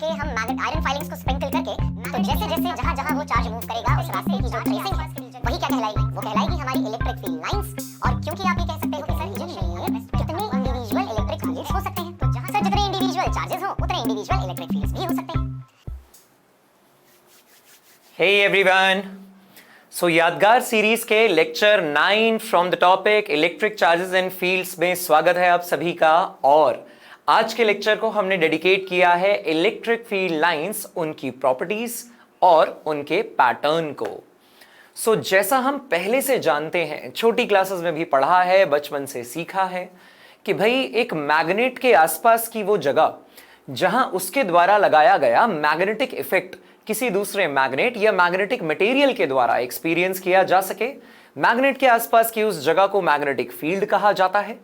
के हम magnet iron filings को स्प्रिंकल करके तो जैसे जैसे जहां जहां वो चार्ज मूव करेगा उस रास्ते की जो ट्रेसिंग है वही क्या कहलाएगी, वो कहलाएगी हमारी इलेक्ट्रिक फील्ड लाइंस। और क्योंकि आप ये कह सकते हो कि सर रीजन में कितने इंडिविजुअल इलेक्ट्रिक फील्ड्स हो सकते हैं, तो जहां सर जितने इंडिविजुअल चार्जेस हो उतने इंडिविजुअल इलेक्ट्रिक फील्ड्स भी हो सकते हैं। Hey everyone! So यादगार सीरीज के lecture 9 from the topic electric charges and fields में स्वागत है आप सभी का। और आज के लेक्चर को हमने डेडिकेट किया है इलेक्ट्रिक फील्ड लाइंस, उनकी प्रॉपर्टीज और उनके पैटर्न को। सो जैसा हम पहले से जानते हैं, छोटी क्लासेस में भी पढ़ा है, बचपन से सीखा है कि भाई एक मैग्नेट के आसपास की वो जगह जहां उसके द्वारा लगाया गया मैग्नेटिक इफेक्ट किसी दूसरे मैग्नेट या मैग्नेटिक मटेरियल के द्वारा एक्सपीरियंस किया जा सके, मैग्नेट के आसपास की उस जगह को मैग्नेटिक फील्ड कहा जाता है।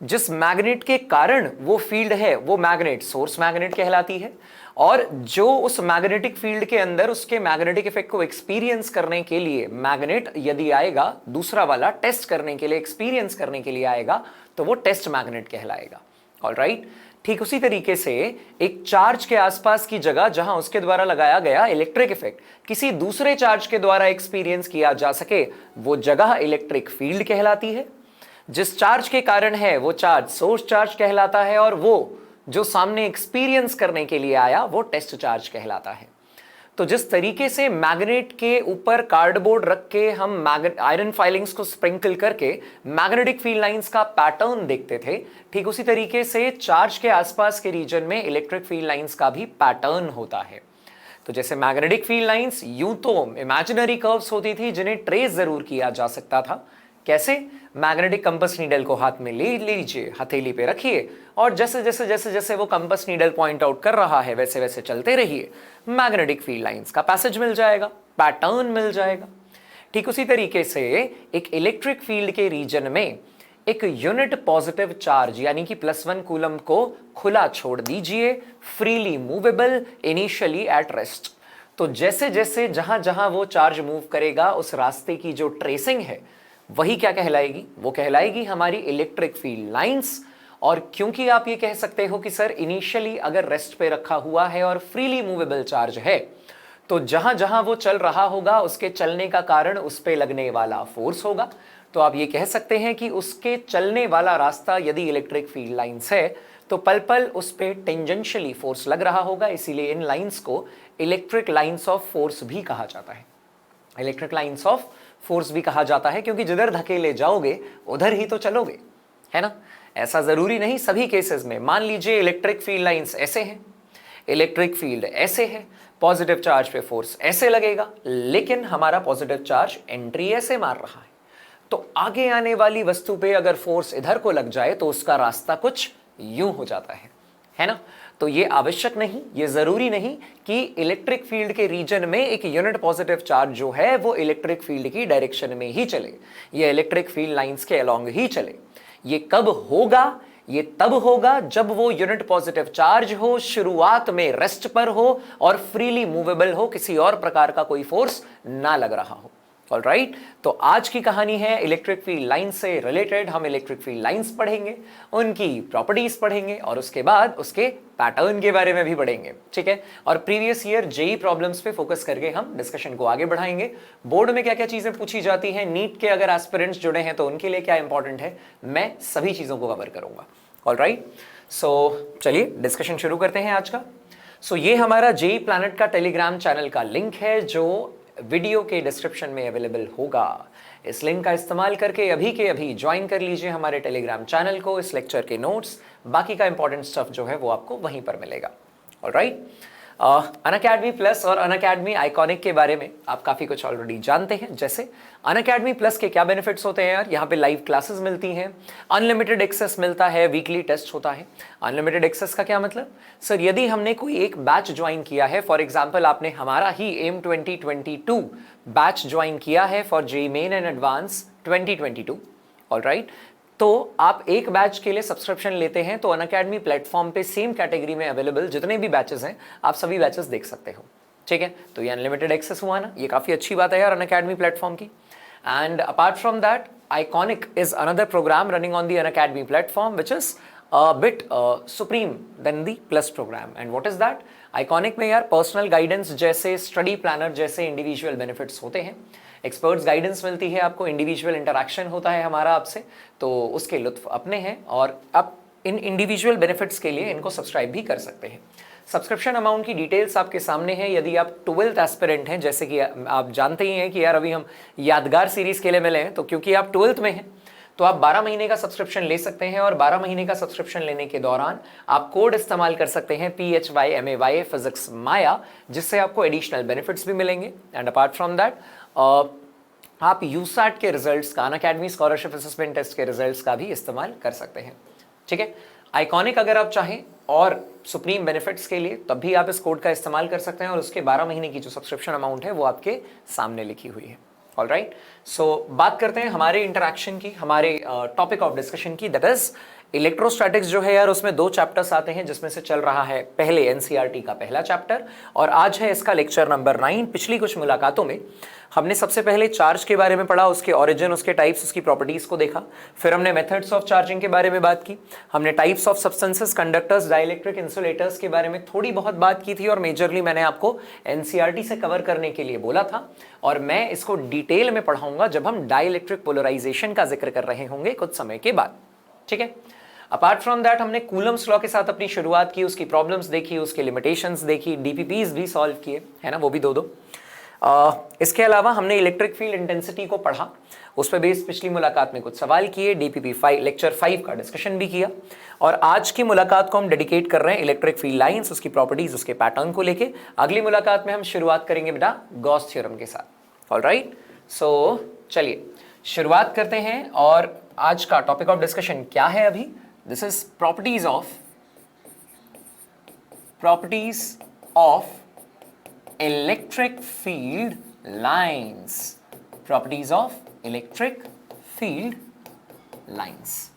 जिस मैग्नेट के कारण वो फील्ड है वो मैग्नेट सोर्स मैग्नेट कहलाती है। और जो उस मैग्नेटिक फील्ड के अंदर उसके मैग्नेटिक इफेक्ट को एक्सपीरियंस करने के लिए मैग्नेट यदि आएगा, दूसरा वाला टेस्ट करने के लिए, एक्सपीरियंस करने के लिए आएगा, तो वो टेस्ट मैग्नेट कहलाएगा। ऑलराइट, ठीक उसी तरीके से एक चार्ज के आसपास की जगह जहां उसके द्वारा लगाया गया इलेक्ट्रिक इफेक्ट किसी दूसरे चार्ज के द्वारा एक्सपीरियंस किया जा सके, वो जगह इलेक्ट्रिक फील्ड कहलाती है। जिस चार्ज के कारण है वो चार्ज सोर्स चार्ज कहलाता है, और वो जो सामने एक्सपीरियंस करने के लिए आया वो टेस्ट चार्ज कहलाता है। तो जिस तरीके से मैग्नेट के ऊपर कार्डबोर्ड रख के हम आयरन फाइलिंग्स को स्प्रिंकल करके मैग्नेटिक फील्ड लाइंस का पैटर्न देखते थे, ठीक उसी तरीके से चार्ज के आसपास के रीजन में इलेक्ट्रिक फील्ड लाइंस का भी पैटर्न होता है। तो जैसे मैग्नेटिक फील्ड लाइंस यूं तो इमेजिनरी कर्व्स होती थी जिन्हें ट्रेस जरूर किया जा सकता था। कैसे? मैग्नेटिक कंपास नीडल को हाथ में ले लीजिए, हथेली पे रखिए, और जैसे जैसे जैसे जैसे वो कंपास नीडल पॉइंट आउट कर रहा है वैसे वैसे चलते रहिए, मैग्नेटिक फील्ड लाइंस का पैसेज मिल जाएगा, पैटर्न मिल जाएगा। ठीक उसी तरीके से एक इलेक्ट्रिक फील्ड के रीजन में एक यूनिट पॉजिटिव चार्ज यानी कि +1 कूलम को खुला छोड़ दीजिए, freely movable, initially at rest. तो जैसे जैसे जहां जहां वो चार्ज मूव करेगा उस रास्ते की जो ट्रेसिंग है वही क्या कहलाएगी? वो कहलाएगी हमारी इलेक्ट्रिक फील्ड लाइंस। और क्योंकि आप ये कह सकते हो कि सर इनिशियली अगर रेस्ट पे रखा हुआ है और फ्रीली मूवेबल चार्ज है, तो जहां जहां वो चल रहा होगा उसके चलने का कारण उस पे लगने वाला फोर्स होगा। तो आप ये कह सकते हैं कि उसके चलने वाला रास्ता यदि इलेक्ट्रिक फील्ड लाइंस है तो पल पल उस पे टेंजेंशियली फोर्स लग रहा होगा। इसीलिए इन लाइंस को इलेक्ट्रिक लाइंस ऑफ फोर्स भी कहा जाता है। इलेक्ट्रिक लाइंस ऑफ फोर्स भी कहा जाता है क्योंकि जिधर धकेले जाओगे उधर ही तो चलोगे, है ना। ऐसा जरूरी नहीं सभी केसेस में। मान लीजिए इलेक्ट्रिक फील्ड लाइंस ऐसे हैं, इलेक्ट्रिक फील्ड ऐसे है, पॉजिटिव चार्ज पे फोर्स ऐसे लगेगा, लेकिन हमारा पॉजिटिव चार्ज एंट्री ऐसे मार रहा है, तो आगे आने वाली वस्तु पे अगर फोर्स इधर को लग जाए तो उसका रास्ता कुछ यूं हो जाता है ना। तो ये आवश्यक नहीं, ये जरूरी नहीं कि इलेक्ट्रिक फील्ड के रीजन में एक यूनिट पॉजिटिव चार्ज जो है वो इलेक्ट्रिक फील्ड की डायरेक्शन में ही चले, ये इलेक्ट्रिक फील्ड लाइंस के अलोंग ही चले। ये कब होगा? ये तब होगा जब वो यूनिट पॉजिटिव चार्ज हो, शुरुआत में रेस्ट पर हो और फ्रीली मूवेबल हो, किसी और प्रकार का कोई फोर्स ना लग रहा हो। ऑलराइट, तो आज की कहानी है इलेक्ट्रिक फील्ड लाइन से रिलेटेड। हम इलेक्ट्रिक फील्ड लाइंस पढ़ेंगे, उनकी प्रॉपर्टीज पढ़ेंगे और उसके बाद उसके पैटर्न के बारे में भी पढ़ेंगे, ठीक है। और प्रीवियस ईयर जेई प्रॉब्लम्स पे फोकस करके हम डिस्कशन को आगे बढ़ाएंगे। बोर्ड में क्या क्या चीजें पूछी जाती हैं, नीट के अगर एस्पिरेंट्स जुड़े हैं तो उनके लिए क्या इंपॉर्टेंट है, मैं सभी चीजों को कवर करूंगा। ऑलराइट, सो चलिए डिस्कशन शुरू करते हैं आज का। सो ये हमारा जेई प्लैनेट का टेलीग्राम चैनल का लिंक है जो वीडियो के डिस्क्रिप्शन में अवेलेबल होगा। इस लिंक का इस्तेमाल करके अभी के अभी ज्वाइन कर लीजिए हमारे टेलीग्राम चैनल को। इस लेक्चर के नोट्स, बाकी का इंपॉर्टेंट स्टफ जो है वो आपको वहीं पर मिलेगा। ऑलराइट, अनअकैडमी प्लस और अनअकैडमी आइकॉनिक के बारे में आप काफ़ी कुछ ऑलरेडी जानते हैं। जैसे अनअकैडमी प्लस के क्या बेनिफिट्स होते हैं यार, यहाँ पे लाइव क्लासेस मिलती हैं, अनलिमिटेड एक्सेस मिलता है, वीकली टेस्ट होता है। अनलिमिटेड एक्सेस का क्या मतलब? सर यदि हमने कोई एक बैच ज्वाइन किया है, फॉर एग्जाम्पल आपने हमारा ही एम 2022 बैच ज्वाइन किया है for JEE main and advance 2022, alright, तो आप एक बैच के लिए सब्सक्रिप्शन लेते हैं तो अनअकैडमी प्लेटफॉर्म पे सेम कैटेगरी में अवेलेबल जितने भी बैचेस हैं आप सभी बैचेस देख सकते हो, ठीक है। तो ये अनलिमिटेड एक्सेस हुआ ना, ये काफ़ी अच्छी बात है यार अनअकैडमी प्लेटफॉर्म की। And apart from that, Iconic is another program running on the Unacademy platform, which is a bit supreme than the Plus program. And what is that? Iconic में यार पर्सनल गाइडेंस जैसे, study planner जैसे individual benefits होते हैं, experts guidance मिलती है आपको, individual interaction होता है हमारा आपसे, तो उसके लुत्फ अपने हैं और आप इन इंडिविजुअल बेनिफिट्स के लिए इनको सब्सक्राइब भी कर सकते हैं। सब्सक्रिप्शन अमाउंट की डिटेल्स आपके सामने है। यदि आप 12th एस्पिरेंट हैं, जैसे कि आप जानते ही हैं कि यार अभी हम यादगार सीरीज के लिए मिले हैं, तो क्योंकि आप 12th में हैं तो आप 12 महीने का सब्सक्रिप्शन ले सकते हैं और 12 महीने का सब्सक्रिप्शन लेने के दौरान आप कोड इस्तेमाल कर सकते हैं PHYMAY फिजिक्स माया, जिससे आपको एडिशनल बेनिफिट्स भी मिलेंगे। एंड अपार्ट फ्रॉम दैट आप यूसैट के रिजल्ट्स का, अनअकैडमी स्कॉलरशिप असेसमेंट टेस्ट के रिजल्ट्स का भी इस्तेमाल कर सकते हैं। ठीक है, आइकॉनिक अगर आप चाहें और सुप्रीम बेनिफिट्स के लिए तब भी आप इस कोड का इस्तेमाल कर सकते हैं और उसके 12 महीने की जो सब्सक्रिप्शन अमाउंट है वो आपके सामने लिखी हुई है। ऑलराइट, सो बात करते हैं हमारे इंटरेक्शन की, हमारे टॉपिक ऑफ डिस्कशन की, दैट इज इलेक्ट्रोस्टैटिक्स जो है यार, उसमें 2 चैप्टर्स आते हैं जिसमें से चल रहा है पहले एनसीईआरटी का पहला चैप्टर और आज है इसका लेक्चर नंबर 9। पिछली कुछ मुलाकातों में हमने सबसे पहले चार्ज के बारे में पढ़ा, उसके ओरिजिन, उसके टाइप्स, उसकी प्रॉपर्टीज को देखा। फिर हमने मेथड्स ऑफ चार्जिंग के बारे में बात की, हमने types of substances, conductors, dielectric insulators के बारे में थोड़ी बहुत बात की थी और मेजरली मैंने आपको एनसीईआरटी से कवर करने के लिए बोला था और मैं इसको डिटेल में पढ़ाऊंगा जब हम डाइलेक्ट्रिक पोलराइजेशन का जिक्र कर रहे होंगे कुछ समय के बाद। ठीक है, अपार्ट फ्रॉम दैट हमने कूलम्स लॉ के साथ अपनी शुरुआत की, उसकी प्रॉब्लम्स देखी, उसके लिमिटेशंस देखी, डीपीपीज भी सॉल्व किए, है ना, वो भी 2-2। इसके अलावा हमने इलेक्ट्रिक फील्ड इंटेंसिटी को पढ़ा, उस पर बेस पिछली मुलाकात में कुछ सवाल किए, डीपीपी 5 लेक्चर 5 का डिस्कशन भी किया और आज की मुलाकात को हम डेडिकेट कर रहे हैं इलेक्ट्रिक फील्ड लाइंस, उसकी प्रॉपर्टीज, उसके पैटर्न को लेके। अगली मुलाकात में हम शुरुआत करेंगे बेटा गॉस थ्योरम के साथ। ऑलराइट, सो चलिए शुरुआत करते हैं और आज का टॉपिक ऑफ डिस्कशन क्या है अभी? This is properties of electric field lines, properties of electric field lines.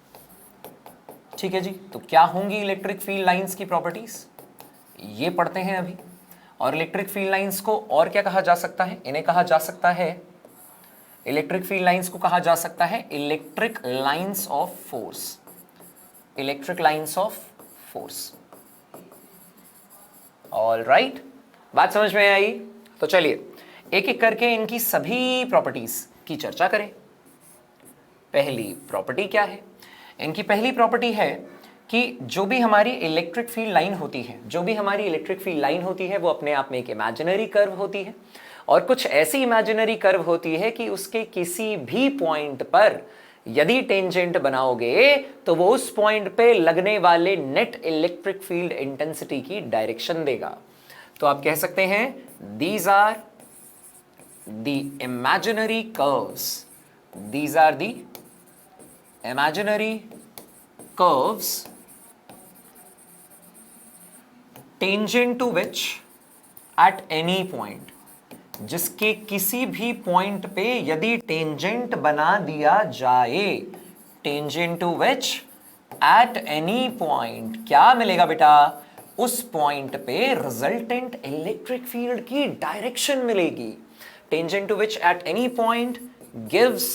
ठीक है जी, तो क्या होंगी इलेक्ट्रिक फील्ड लाइंस की प्रॉपर्टीज, ये पढ़ते हैं अभी। और इलेक्ट्रिक फील्ड लाइंस को और क्या कहा जा सकता है? इन्हें कहा जा सकता है, इलेक्ट्रिक फील्ड लाइंस को कहा जा सकता है electric lines of force, electric lines of force. All right, बात समझ में आई? तो चलिए एक एक करके इनकी सभी प्रॉपर्टीज की चर्चा करें। पहली प्रॉपर्टी क्या है? इनकी पहली प्रॉपर्टी है कि जो भी हमारी इलेक्ट्रिक फील्ड लाइन होती है, जो भी हमारी इलेक्ट्रिक फील्ड लाइन होती है वो अपने आप में एक इमेजिनरी कर्व होती है और कुछ ऐसी इमेजिनरी कर्व होती है कि उसके किसी भी पॉइंट पर यदि टेंजेंट बनाओगे तो वो उस पॉइंट पे लगने वाले नेट इलेक्ट्रिक फील्ड इंटेंसिटी की डायरेक्शन देगा। तो आप कह सकते हैं these are the imaginary curves, these are the imaginary curves tangent to which at any point, जिसके किसी भी पॉइंट पे यदि टेंजेंट बना दिया जाए, tangent to which at any point, क्या मिलेगा बेटा? उस पॉइंट पे रिजल्टेंट इलेक्ट्रिक फील्ड की डायरेक्शन मिलेगी। Tangent to which at any point gives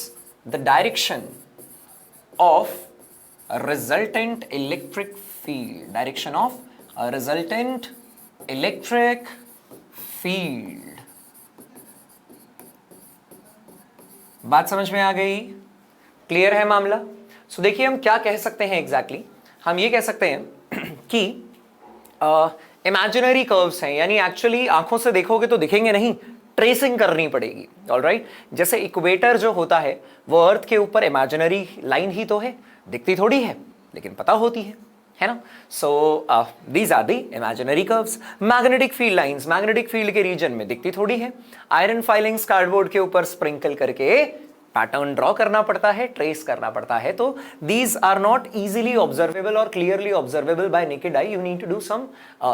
the direction of resultant electric field, direction of resultant electric field. बात समझ में आ गई? क्लियर है मामला? सो देखिए हम क्या कह सकते हैं एग्जैक्टली हम ये कह सकते हैं कि इमेजिनरी कर्व्स हैं, यानी एक्चुअली आंखों से देखोगे तो दिखेंगे नहीं, ट्रेसिंग करनी पड़ेगी। ऑलराइट, जैसे इक्वेटर जो होता है वो अर्थ के ऊपर इमेजिनरी लाइन ही तो है, दिखती थोड़ी है लेकिन पता होती है ना। So these are the imaginary curves. Magnetic field lines magnetic field के रीजन में दिखती थोड़ी है, आयरन फाइलिंग्स कार्डबोर्ड के ऊपर स्प्रिंकल करके पैटर्न ड्रॉ करना पड़ता है, ट्रेस करना पड़ता है। तो these are not easily observable और clearly observable by naked eye, you need to do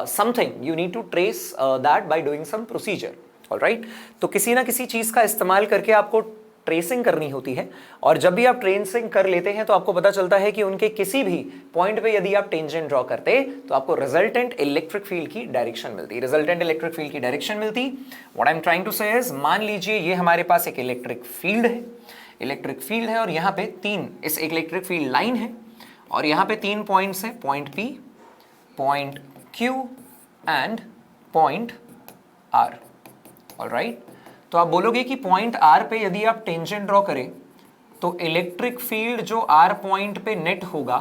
something, you need to trace that by doing some procedure. Alright, तो किसी ना किसी चीज का इस्तेमाल करके आपको ट्रेसिंग करनी होती है और जब भी आप ट्रेसिंग कर लेते हैं तो आपको पता चलता है कि उनके किसी भी पॉइंट पे यदि आप टेंजेंट ड्रॉ करते तो आपको रिजल्टेंट इलेक्ट्रिक फील्ड की डायरेक्शन मिलती, रिजल्टेंट इलेक्ट्रिक फील्ड की डायरेक्शन मिलती। What I am trying to say is, मान लीजिए ये हमारे पास एक इलेक्ट्रिक फील्ड है, इलेक्ट्रिक फील्ड है और यहाँ पे 3 इस इलेक्ट्रिक फील्ड लाइन है और यहाँ पे 3 पॉइंट्स हैं, point P, point Q and point R. Alright, तो आप बोलोगे कि पॉइंट आर पे यदि आप टेंजेंट ड्रॉ करें तो इलेक्ट्रिक फील्ड जो आर पॉइंट पे नेट होगा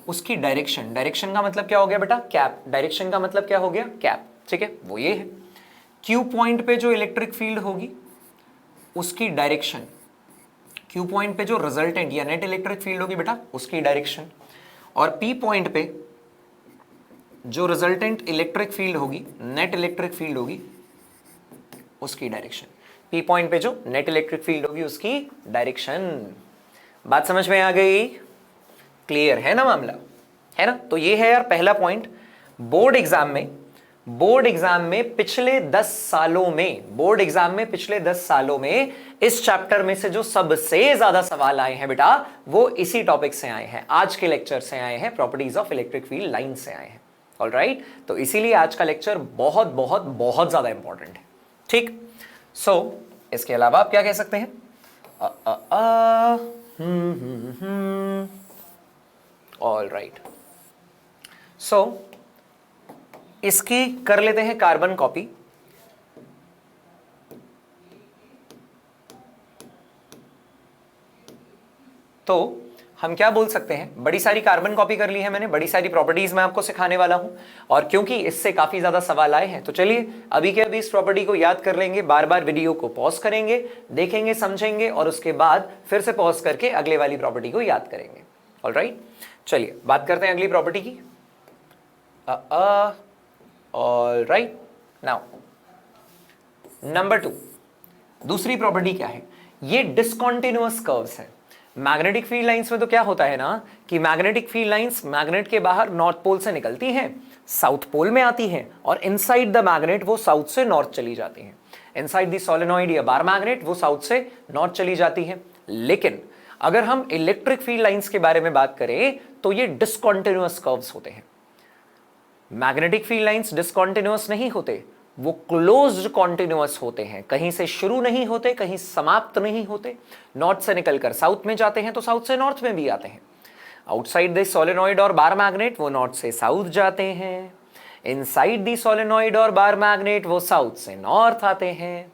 उसकी डायरेक्शन, डायरेक्शन का मतलब क्या हो गया बेटा, कैप। डायरेक्शन का मतलब क्या हो गया, कैप। ठीक है, वो ये है। क्यू पॉइंट पे जो इलेक्ट्रिक फील्ड होगी उसकी डायरेक्शन, क्यू पॉइंट पे जो रिजल्टेंट या नेट इलेक्ट्रिक फील्ड होगी बेटा उसकी डायरेक्शन, और पी पॉइंट पे जो रिजल्टेंट इलेक्ट्रिक फील्ड होगी, नेट इलेक्ट्रिक फील्ड होगी उसकी डायरेक्शन। पी पॉइंट पे जो नेट इलेक्ट्रिक फील्ड होगी उसकी डायरेक्शन। बात समझ में आ गई? क्लियर है ना मामला, है ना? तो ये है यार पहला पॉइंट। बोर्ड एग्जाम में पिछले 10 सालों में, बोर्ड एग्जाम में पिछले 10 सालों में इस चैप्टर में से जो सबसे ज्यादा सवाल आए हैं बेटा वो इसी टॉपिक से आए हैं, आज के लेक्चर से आए हैं, properties of electric field line से आए हैं। ऑलराइट, तो इसीलिए आज का लेक्चर बहुत बहुत बहुत ज्यादा इंपॉर्टेंट है। ठीक, सो इसके अलावा आप क्या कह सकते हैं? ऑलराइट, सो इसकी कर लेते हैं कार्बन कॉपी। तो हम क्या बोल सकते हैं, बड़ी सारी कार्बन कॉपी कर ली है मैंने, बड़ी सारी प्रॉपर्टीज मैं आपको सिखाने वाला हूं, और क्योंकि इससे काफी ज्यादा सवाल आए हैं तो चलिए अभी के अभी इस प्रॉपर्टी को याद कर लेंगे, बार बार वीडियो को पॉज करेंगे, देखेंगे, समझेंगे, और उसके बाद फिर से पॉज करके अगले वाली प्रॉपर्टी को याद करेंगे। ऑलराइट, चलिए बात करते हैं अगली प्रॉपर्टी की। ऑलराइट, नाउ नंबर 2, दूसरी प्रॉपर्टी क्या है? ये डिसकंटीन्यूअस कर्व्स हैं। मैग्नेटिक फील्ड लाइंस में तो क्या होता है ना कि मैग्नेटिक फील्ड लाइंस मैग्नेट के बाहर नॉर्थ पोल से निकलती हैं, साउथ पोल में आती हैं, और इनसाइड द मैग्नेट वो साउथ से नॉर्थ चली जाती हैं। इनसाइड द सोलेनॉइड या बार मैग्नेट वो साउथ से नॉर्थ चली जाती हैं। लेकिन अगर हम इलेक्ट्रिक फील्ड लाइंस के बारे में बात करें तो ये डिसकंटीन्यूअस कर्व्स होते हैं। मैग्नेटिक फील्ड लाइंस डिसकंटीन्यूअस नहीं होते, वो क्लोज्ड कॉन्टिन्यूअस होते हैं, कहीं से शुरू नहीं होते, कहीं समाप्त नहीं होते। नॉर्थ से निकलकर साउथ में जाते हैं तो साउथ से नॉर्थ में भी आते हैं। आउटसाइड द सोलेनॉइड और बार मैग्नेट वो नॉर्थ से साउथ जाते हैं, इनसाइड द सोलेनॉइड और बार मैग्नेट वो साउथ से नॉर्थ आते हैं।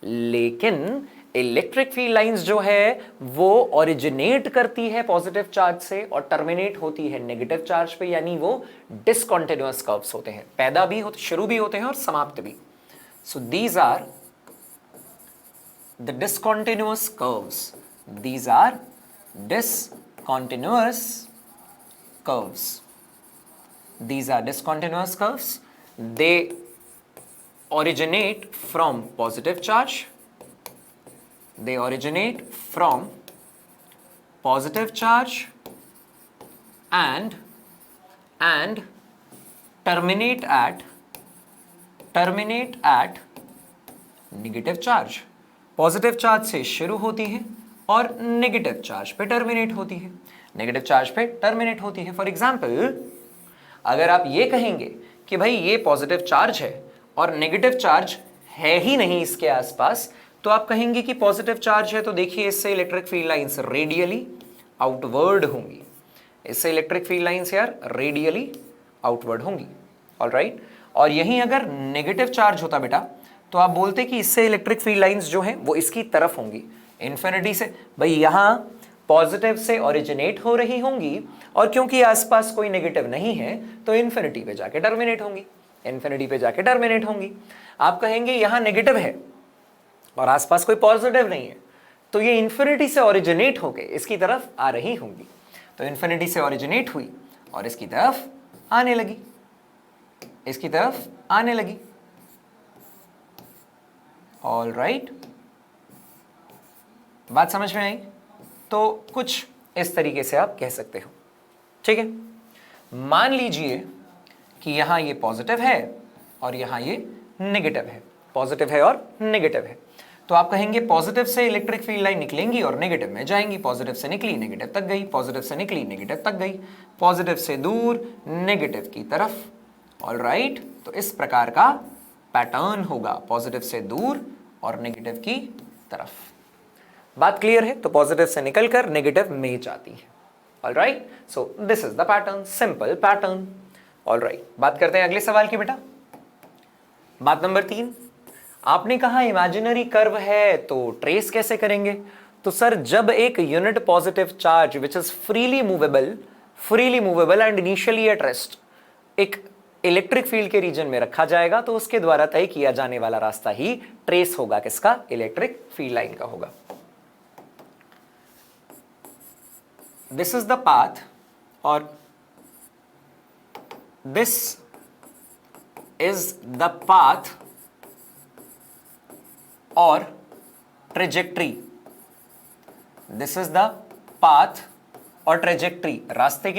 लेकिन इलेक्ट्रिक फील्ड लाइंस जो है वो ओरिजिनेट करती है पॉजिटिव चार्ज से और टर्मिनेट होती है नेगेटिव चार्ज पे, यानी वो डिसकंटीन्यूअस कर्व्स होते हैं, पैदा भी होते, शुरू भी होते हैं और समाप्त भी। So these are the discontinuous curves, these are discontinuous curves, these are discontinuous curves. They originate from positive charge, they originate from positive charge and terminate at negative charge. Positive charge से शुरू होती है और negative charge पे terminate होती है, negative charge पे terminate होती है। फॉर एग्जाम्पल, अगर आप ये कहेंगे कि भाई ये पॉजिटिव चार्ज है और नेगेटिव चार्ज है ही नहीं इसके आसपास, तो आप कहेंगे कि पॉजिटिव चार्ज है तो देखिए इससे electric field lines radially outward होंगी, इससे इलेक्ट्रिक फील्ड लाइंस यार रेडियली आउटवर्ड होंगी। ऑलराइट, और यहीं अगर नेगेटिव चार्ज होता बेटा तो आप बोलते कि इससे इलेक्ट्रिक फील्ड लाइंस जो हैं वो इसकी तरफ होंगी, इन्फिनिटी से। भाई यहां पॉजिटिव से ओरिजिनेट हो रही होंगी और क्योंकि आसपास कोई नेगेटिव नहीं है तो इन्फिनिटी पे जाके टर्मिनेट होंगी, इन्फिनिटी पे जाके टर्मिनेट होंगी। आप कहेंगे यहां नेगेटिव है और आसपास कोई पॉजिटिव नहीं है तो ये इन्फिनिटी से ओरिजिनेट होके इसकी तरफ आ रही होंगी, तो इन्फिनिटी से ओरिजिनेट हुई और इसकी तरफ आने लगी, इसकी तरफ आने लगी। ऑलराइट, बात समझ में आई? तो कुछ इस तरीके से आप कह सकते हो। ठीक है, मान लीजिए कि यहां ये पॉजिटिव है और यहां ये नेगेटिव है, पॉजिटिव है और नेगेटिव है, तो आप कहेंगे पॉजिटिव से इलेक्ट्रिक फील्ड लाइन निकलेंगी और नेगेटिव में जाएंगी, पॉजिटिव से निकली नेगेटिव तक गई, पॉजिटिव से निकली नेगेटिव तक गई, पॉजिटिव से दूर नेगेटिव की तरफ। ऑलराइट, तो इस प्रकार का पैटर्न होगा, पॉजिटिव से दूर और नेगेटिव की तरफ। बात क्लियर है? तो पॉजिटिव से निकलकर नेगेटिव में जाती है। Alright, so this is the pattern, simple pattern. Alright, बात करते हैं अगले सवाल की बेटा। बात नंबर 3, आपने कहा इमेजिनरी कर्व है तो ट्रेस कैसे करेंगे? तो सर जब एक unit positive charge which is freely movable and initially at rest एक इलेक्ट्रिक फील्ड के रीजन में रखा जाएगा तो उसके द्वारा तय किया जाने वाला रास्ता ही ट्रेस होगा, किसका? इलेक्ट्रिक फील्ड लाइन का होगा। दिस इज द पाथ और दिस इज द पाथ और trajectory. This is the path और ट्रेजेक्ट्री। रास्ते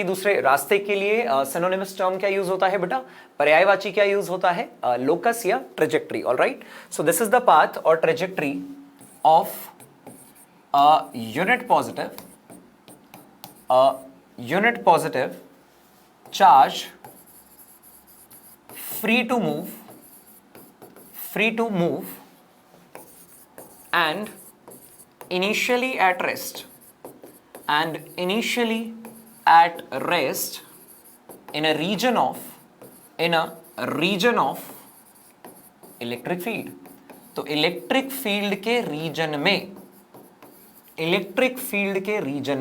के लिए सिनोनिमस टर्म क्या यूज होता है बेटा? पर्यायवाची क्या यूज होता है? लोकस या trajectory. Alright, so this is the path और trajectory of unit positive charge free to move and initially at rest in a region of electric field। तो इलेक्ट्रिक फील्ड के रीजन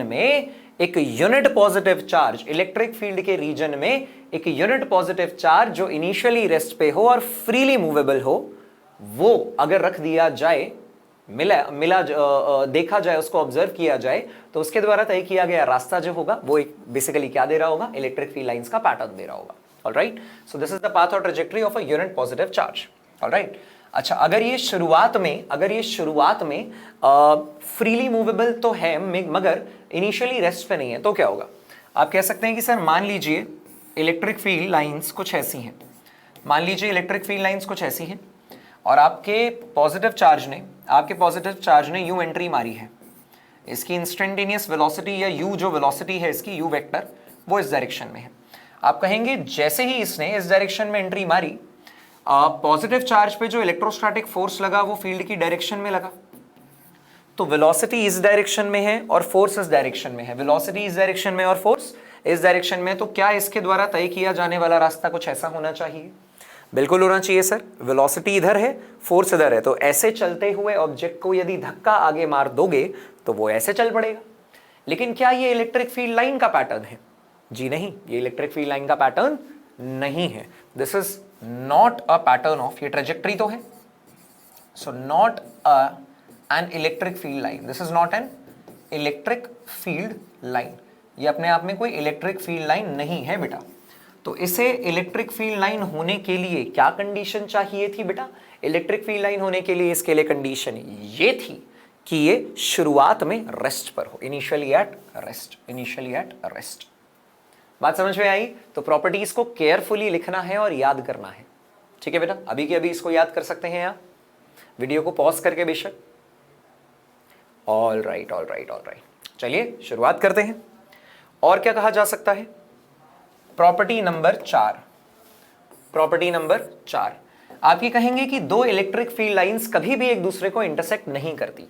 में एक unit positive charge, electric field के region में एक unit positive charge जो initially rest पे हो और फ्रीली मूवेबल हो, वो अगर रख दिया जाए, देखा जाए, उसको ऑब्जर्व किया जाए, तो उसके द्वारा तय किया गया रास्ता जो होगा वो एक बेसिकली क्या दे रहा होगा? इलेक्ट्रिक फील्ड लाइंस का पैटर्न दे रहा होगा। Alright, so this is the path और trajectory of a unit positive charge. Alright, अच्छा, अगर ये शुरुआत में फ्रीली मूवेबल तो है मगर इनिशियली रेस्ट पे नहीं है, तो क्या होगा? आप कह सकते हैं कि सर मान लीजिए इलेक्ट्रिक फील्ड लाइंस कुछ ऐसी हैं, और आपके पॉजिटिव चार्ज ने यू एंट्री मारी है। इसकी इंस्टेंटेनियस वेलोसिटी या यू जो वेलोसिटी है इसकी, यू वेक्टर, वो इस डायरेक्शन में है। आप कहेंगे जैसे ही इसने इस डायरेक्शन में एंट्री मारी, पॉजिटिव चार्ज पे जो इलेक्ट्रोस्टैटिक फोर्स लगा वो फील्ड की डायरेक्शन में लगा, तो वेलोसिटी इस डायरेक्शन में है और फोर्स इस डायरेक्शन में है। वेलोसिटी इस डायरेक्शन में और फोर्स इस डायरेक्शन में, तो क्या इसके द्वारा तय किया जाने वाला रास्ता कुछ ऐसा होना चाहिए? बिल्कुल होना चाहिए सर। वेलोसिटी इधर है, फोर्स इधर है, तो ऐसे चलते हुए ऑब्जेक्ट को यदि धक्का आगे मार दोगे तो वो ऐसे चल पड़ेगा। लेकिन क्या ये इलेक्ट्रिक फील्ड लाइन का पैटर्न है? जी नहीं, ये इलेक्ट्रिक फील्ड लाइन का पैटर्न नहीं है। This is not a pattern of, ये ट्रेजेक्टरी तो है, so not an electric field line. This is not an electric field line. ये अपने आप में कोई इलेक्ट्रिक फील्ड लाइन नहीं है बेटा। तो इसे इलेक्ट्रिक फील्ड लाइन होने के लिए क्या कंडीशन चाहिए थी बेटा? इलेक्ट्रिक फील्ड लाइन होने के लिए इसके लिए कंडीशन ये थी कि ये शुरुआत में रेस्ट पर हो, इनिशियली एट रेस्ट। बात समझ में आई? तो प्रॉपर्टीज को केयरफुली लिखना है और याद करना है। ठीक है बेटा, अभी के अभी इसको याद कर सकते हैं आप, वीडियो को पॉज करके बेशक। ऑल राइट, चलिए शुरुआत करते हैं। और क्या कहा जा सकता है? Property number 4। आप ये कहेंगे कि दो इलेक्ट्रिक फील्ड लाइंस कभी भी एक दूसरे को इंटरसेक्ट नहीं करती।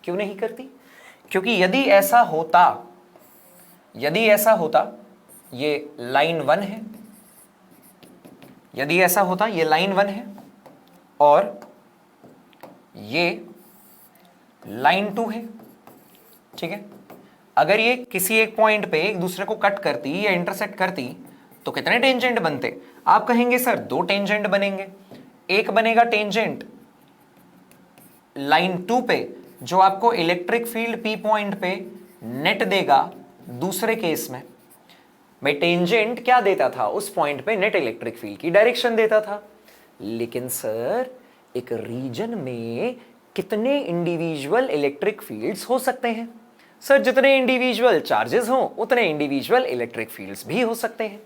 क्यों नहीं करती? क्योंकि यदि ऐसा होता ये लाइन 1 है, यदि ऐसा होता ये लाइन 1 है और ये लाइन 2 है, ठीक है। अगर ये किसी एक पॉइंट पे एक दूसरे को कट करती या इंटरसेक्ट करती तो कितने टेंजेंट बनते? आप कहेंगे सर 2 टेंजेंट बनेंगे। एक बनेगा टेंजेंट लाइन 2 पे जो आपको इलेक्ट्रिक फील्ड P पॉइंट पे नेट देगा। दूसरे केस में भाई टेंजेंट क्या देता था? उस पॉइंट पे नेट इलेक्ट्रिक फील्ड की डायरेक्शन देता था। लेकिन सर एक रीजन में कितने इंडिविजुअल इलेक्ट्रिक फील्ड्स हो सकते हैं? सर जितने इंडिविजुअल चार्जेस हों उतने इंडिविजुअल इलेक्ट्रिक फील्ड्स भी हो सकते हैं।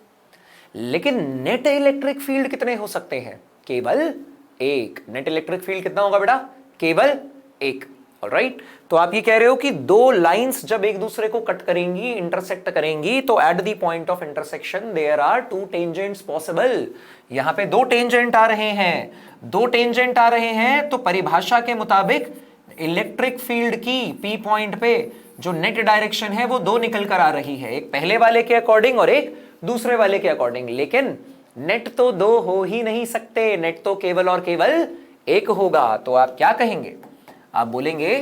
लेकिन नेट इलेक्ट्रिक फील्ड कितने हो सकते हैं? केवल एक। नेट इलेक्ट्रिक फील्ड कितना होगा बेटा? केवल एक। ऑलराइट, तो आप ये कह रहे हो कि दो लाइंस जब एक दूसरे को कट करेंगी, इंटरसेक्ट करेंगी, तो at the point of intersection there are 2 tangents possible. यहां पे 2 टेंजेंट आ रहे हैं। 2 टेंजेंट आ रहे हैं तो परिभाषा के मुताबिक इलेक्ट्रिक फील्ड की P पॉइंट पे जो नेट डायरेक्शन है वो 2 निकल कर आ रही है, एक पहले वाले के अकॉर्डिंग और एक दूसरे वाले के अकॉर्डिंग। लेकिन नेट तो दो हो ही नहीं सकते, नेट तो केवल और केवल एक होगा। तो आप क्या कहेंगे? आप बोलेंगे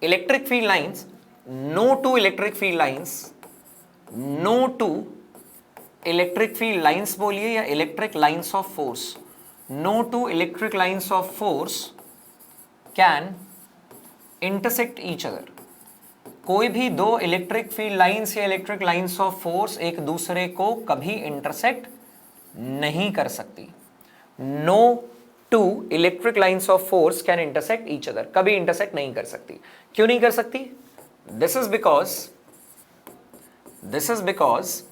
electric field lines, no two electric field lines, no two electric field lines बोलिए, या electric lines of force, no two electric lines of force can intersect each other. कोई भी दो इलेक्ट्रिक फील्ड लाइंस या इलेक्ट्रिक लाइंस ऑफ फोर्स एक दूसरे को कभी इंटरसेक्ट नहीं कर सकती। No two electric lines of force can intersect each other, कभी इंटरसेक्ट नहीं कर सकती। क्यों नहीं कर सकती? This is because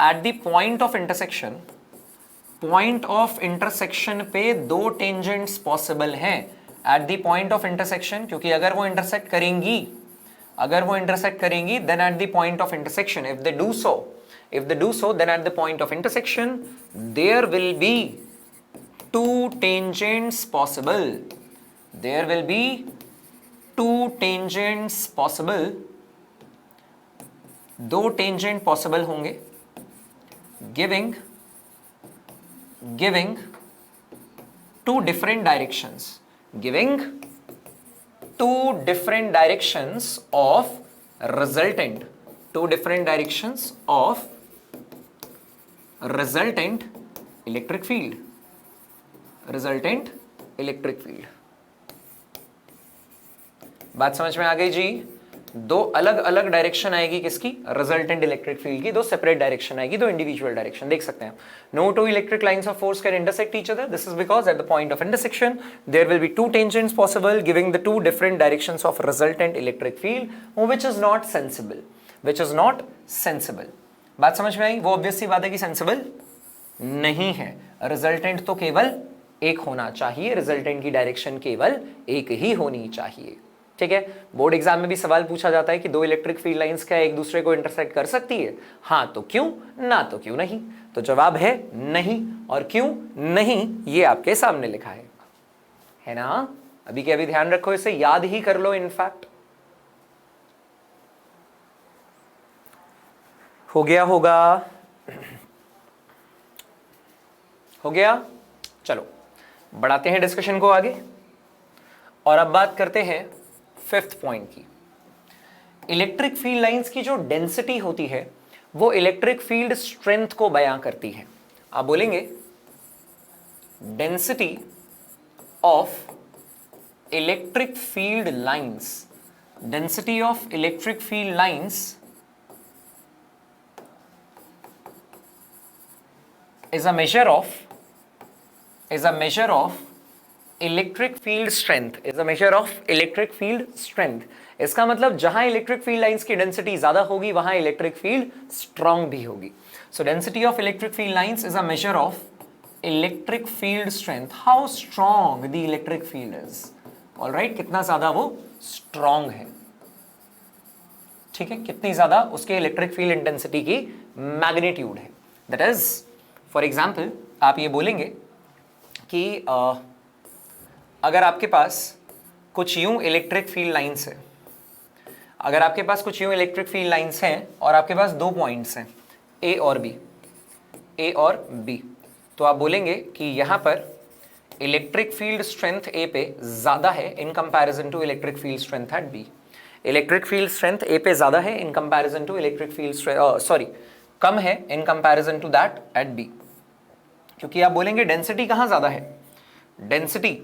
at the point of intersection पे दो टेंजेंट्स पॉसिबल हैं। Eight the point of intersection, क्योंकि अगर वो इंटरसेक्ट करेंगी then at the point of intersection, if they do so then at the point of intersection there will be two tangents possible, दो tangent possible होंगे, giving two different directions of resultant electric field, बात समझ में आ गई जी? दो अलग अलग direction आएगी किसकी? रिजल्टेंट इलेक्ट्रिक फील्ड की। दो सेपरेट डायरेक्शन आएगी, दो इंडिविजुअल डायरेक्शन। देख सकते हैं no two electric lines of force can intersect each other, this is because at the point of intersection there will be two tangents possible giving the two different directions of resultant electric field, which is not sensible. बात समझ में आई? वो obvious सी बात है कि sensible नहीं है। Resultant तो केवल एक होना चाहिए, रिजल्टेंट की डायरेक्शन केवल एक ही होनी चाहिए। ठीक है, बोर्ड एग्जाम में भी सवाल पूछा जाता है कि दो इलेक्ट्रिक फील्ड लाइंस क्या एक दूसरे को इंटरसेक्ट कर सकती है? हाँ तो क्यों, ना तो क्यों नहीं। तो जवाब है नहीं, और क्यों नहीं ये आपके सामने लिखा है ना? अभी के अभी ध्यान रखो, इसे याद ही कर लो। इनफैक्ट हो गया हो गया। चलो बढ़ाते हैं डिस्कशन को आगे, और अब बात करते हैं फिफ्थ पॉइंट की। इलेक्ट्रिक फील्ड लाइंस की जो डेंसिटी होती है वो इलेक्ट्रिक फील्ड स्ट्रेंथ को बयां करती है। आप बोलेंगे density of electric field lines, density of electric field lines is a measure of electric field strength, is a measure of electric field strength. इसका मतलब जहां इलेक्ट्रिक फील्ड लाइंस की डेंसिटी ज्यादा होगी वहां इलेक्ट्रिक फील्ड स्ट्रांग भी होगी। सो density of electric field lines is a measure of electric field strength, how strong the electric field is. Alright, कितना ज्यादा वो स्ट्रांग है। ठीक है, कितनी ज्यादा उसके इलेक्ट्रिक फील्ड इंटेंसिटी की मैग्नीट्यूड है। दैट इज, फॉर एग्जाम्पल आप ये बोलेंगे कि अगर आपके पास कुछ यूं इलेक्ट्रिक फील्ड लाइंस है, अगर आपके पास कुछ यूं इलेक्ट्रिक फील्ड लाइंस हैं और आपके पास दो पॉइंट्स हैं ए और बी, तो आप बोलेंगे कि यहां पर इलेक्ट्रिक फील्ड स्ट्रेंथ ए पे ज्यादा है in comparison to electric field strength at B. Electric field strength A पे ज्यादा है in comparison to electric field कम है in comparison to that at B. क्योंकि आप बोलेंगे डेंसिटी कहां ज्यादा है, डेंसिटी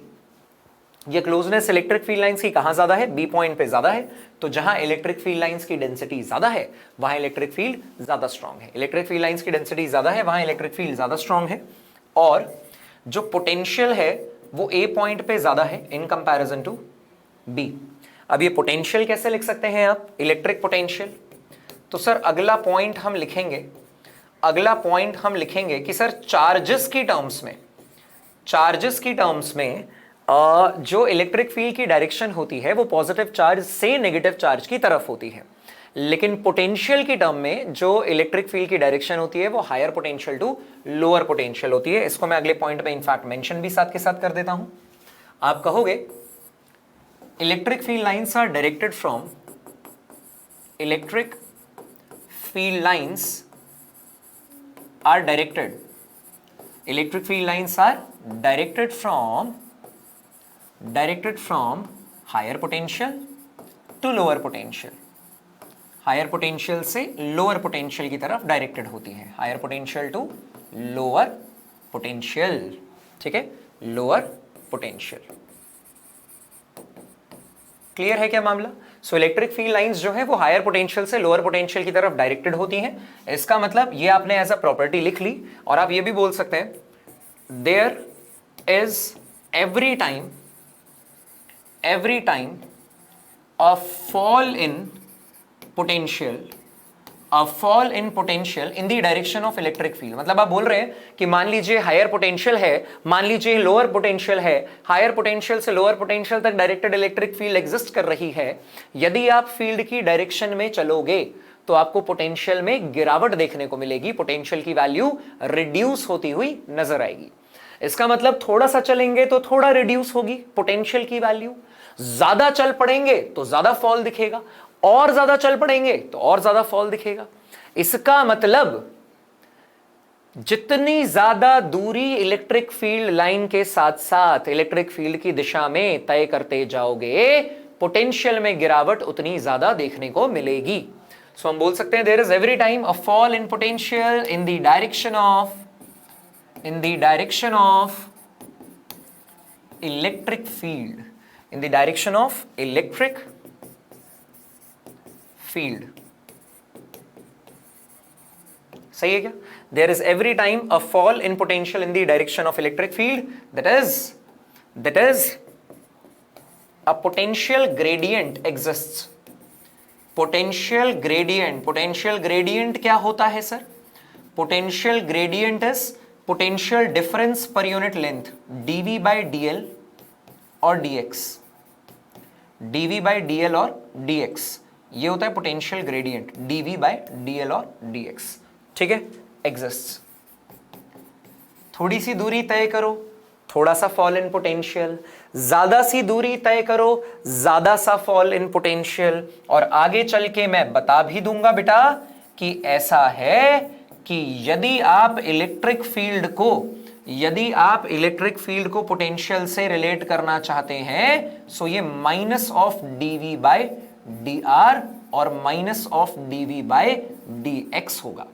ये क्लोजनेस इलेक्ट्रिक फील्ड लाइंस की कहां ज्यादा है? बी पॉइंट पे ज्यादा है। तो जहां इलेक्ट्रिक फील्ड लाइंस की डेंसिटी ज्यादा है वहां इलेक्ट्रिक फील्ड ज्यादा स्ट्रांग है। इलेक्ट्रिक फील्ड लाइंस की डेंसिटी ज्यादा है वहां इलेक्ट्रिक फील्ड ज्यादा स्ट्रांग है, और जो पोटेंशियल है वो ए पॉइंट पे ज्यादा है इन कंपैरिजन टू बी। अब ये पोटेंशियल कैसे लिख सकते हैं आप? Electric potential. तो सर अगला पॉइंट हम लिखेंगे कि सर चार्जेस की टर्म्स में जो इलेक्ट्रिक फील्ड की डायरेक्शन होती है वो पॉजिटिव चार्ज से नेगेटिव चार्ज की तरफ होती है, लेकिन पोटेंशियल की टर्म में जो इलेक्ट्रिक फील्ड की डायरेक्शन होती है वो higher potential to lower potential होती है। इसको मैं अगले पॉइंट में इनफैक्ट मेंशन भी साथ के साथ कर देता हूं। आप कहोगे electric field lines are directed from electric field lines are directed, electric field lines are directed from higher potential to lower potential, higher potential से लोअर पोटेंशियल की तरफ डायरेक्टेड होती है, higher potential to lower potential, ठीक है, lower potential. Clear है क्या मामला? सो इलेक्ट्रिक फील्ड लाइंस जो है वो हायर पोटेंशियल से लोअर पोटेंशियल की तरफ डायरेक्टेड होती हैं। इसका मतलब ये आपने एज अ प्रॉपर्टी लिख ली, और आप ये भी बोल सकते हैं there is every time a fall in potential in the direction of electric field. मतलब आप बोल रहे हैं कि मान लीजिए हायर पोटेंशियल है, मान लीजिए लोअर पोटेंशियल है, हायर पोटेंशियल से लोअर पोटेंशियल तक डायरेक्टेड इलेक्ट्रिक फील्ड एग्जिस्ट कर रही है। यदि आप फील्ड की डायरेक्शन में चलोगे तो आपको पोटेंशियल में गिरावट देखने को मिलेगी, पोटेंशियल की वैल्यू रिड्यूस होती हुई नजर आएगी। इसका मतलब थोड़ा सा चलेंगे तो थोड़ा रिड्यूस होगी पोटेंशियल की वैल्यू, ज्यादा चल पड़ेंगे तो ज्यादा फॉल दिखेगा, और ज्यादा चल पड़ेंगे तो और ज्यादा फॉल दिखेगा। इसका मतलब जितनी ज्यादा दूरी इलेक्ट्रिक फील्ड लाइन के साथ साथ इलेक्ट्रिक फील्ड की दिशा में तय करते जाओगे, पोटेंशियल में गिरावट उतनी ज्यादा देखने को मिलेगी। सो हम बोल सकते हैं there is every time a fall in potential in the direction of electric field, in the direction of electric field. सही है क्या? There is every time a fall in potential in the direction of electric field, that is a potential gradient exists. Potential gradient क्या होता है sir? Potential gradient is potential difference per unit length, dv by dl और dx, dv by dl और dx, ये होता है potential gradient, dv by dl और dx, ठीक है, एग्जिस्ट्स। थोड़ी सी दूरी तय करो, थोड़ा सा फॉल इन पोटेंशियल, ज्यादा सी दूरी तय करो, ज्यादा सा फॉल इन पोटेंशियल। और आगे चल के मैं बता भी दूंगा बेटा कि ऐसा है कि यदि आप इलेक्ट्रिक फील्ड को पोटेंशियल से रिलेट करना चाहते हैं, सो ये minus of dv by dr और minus of dv by dx होगा।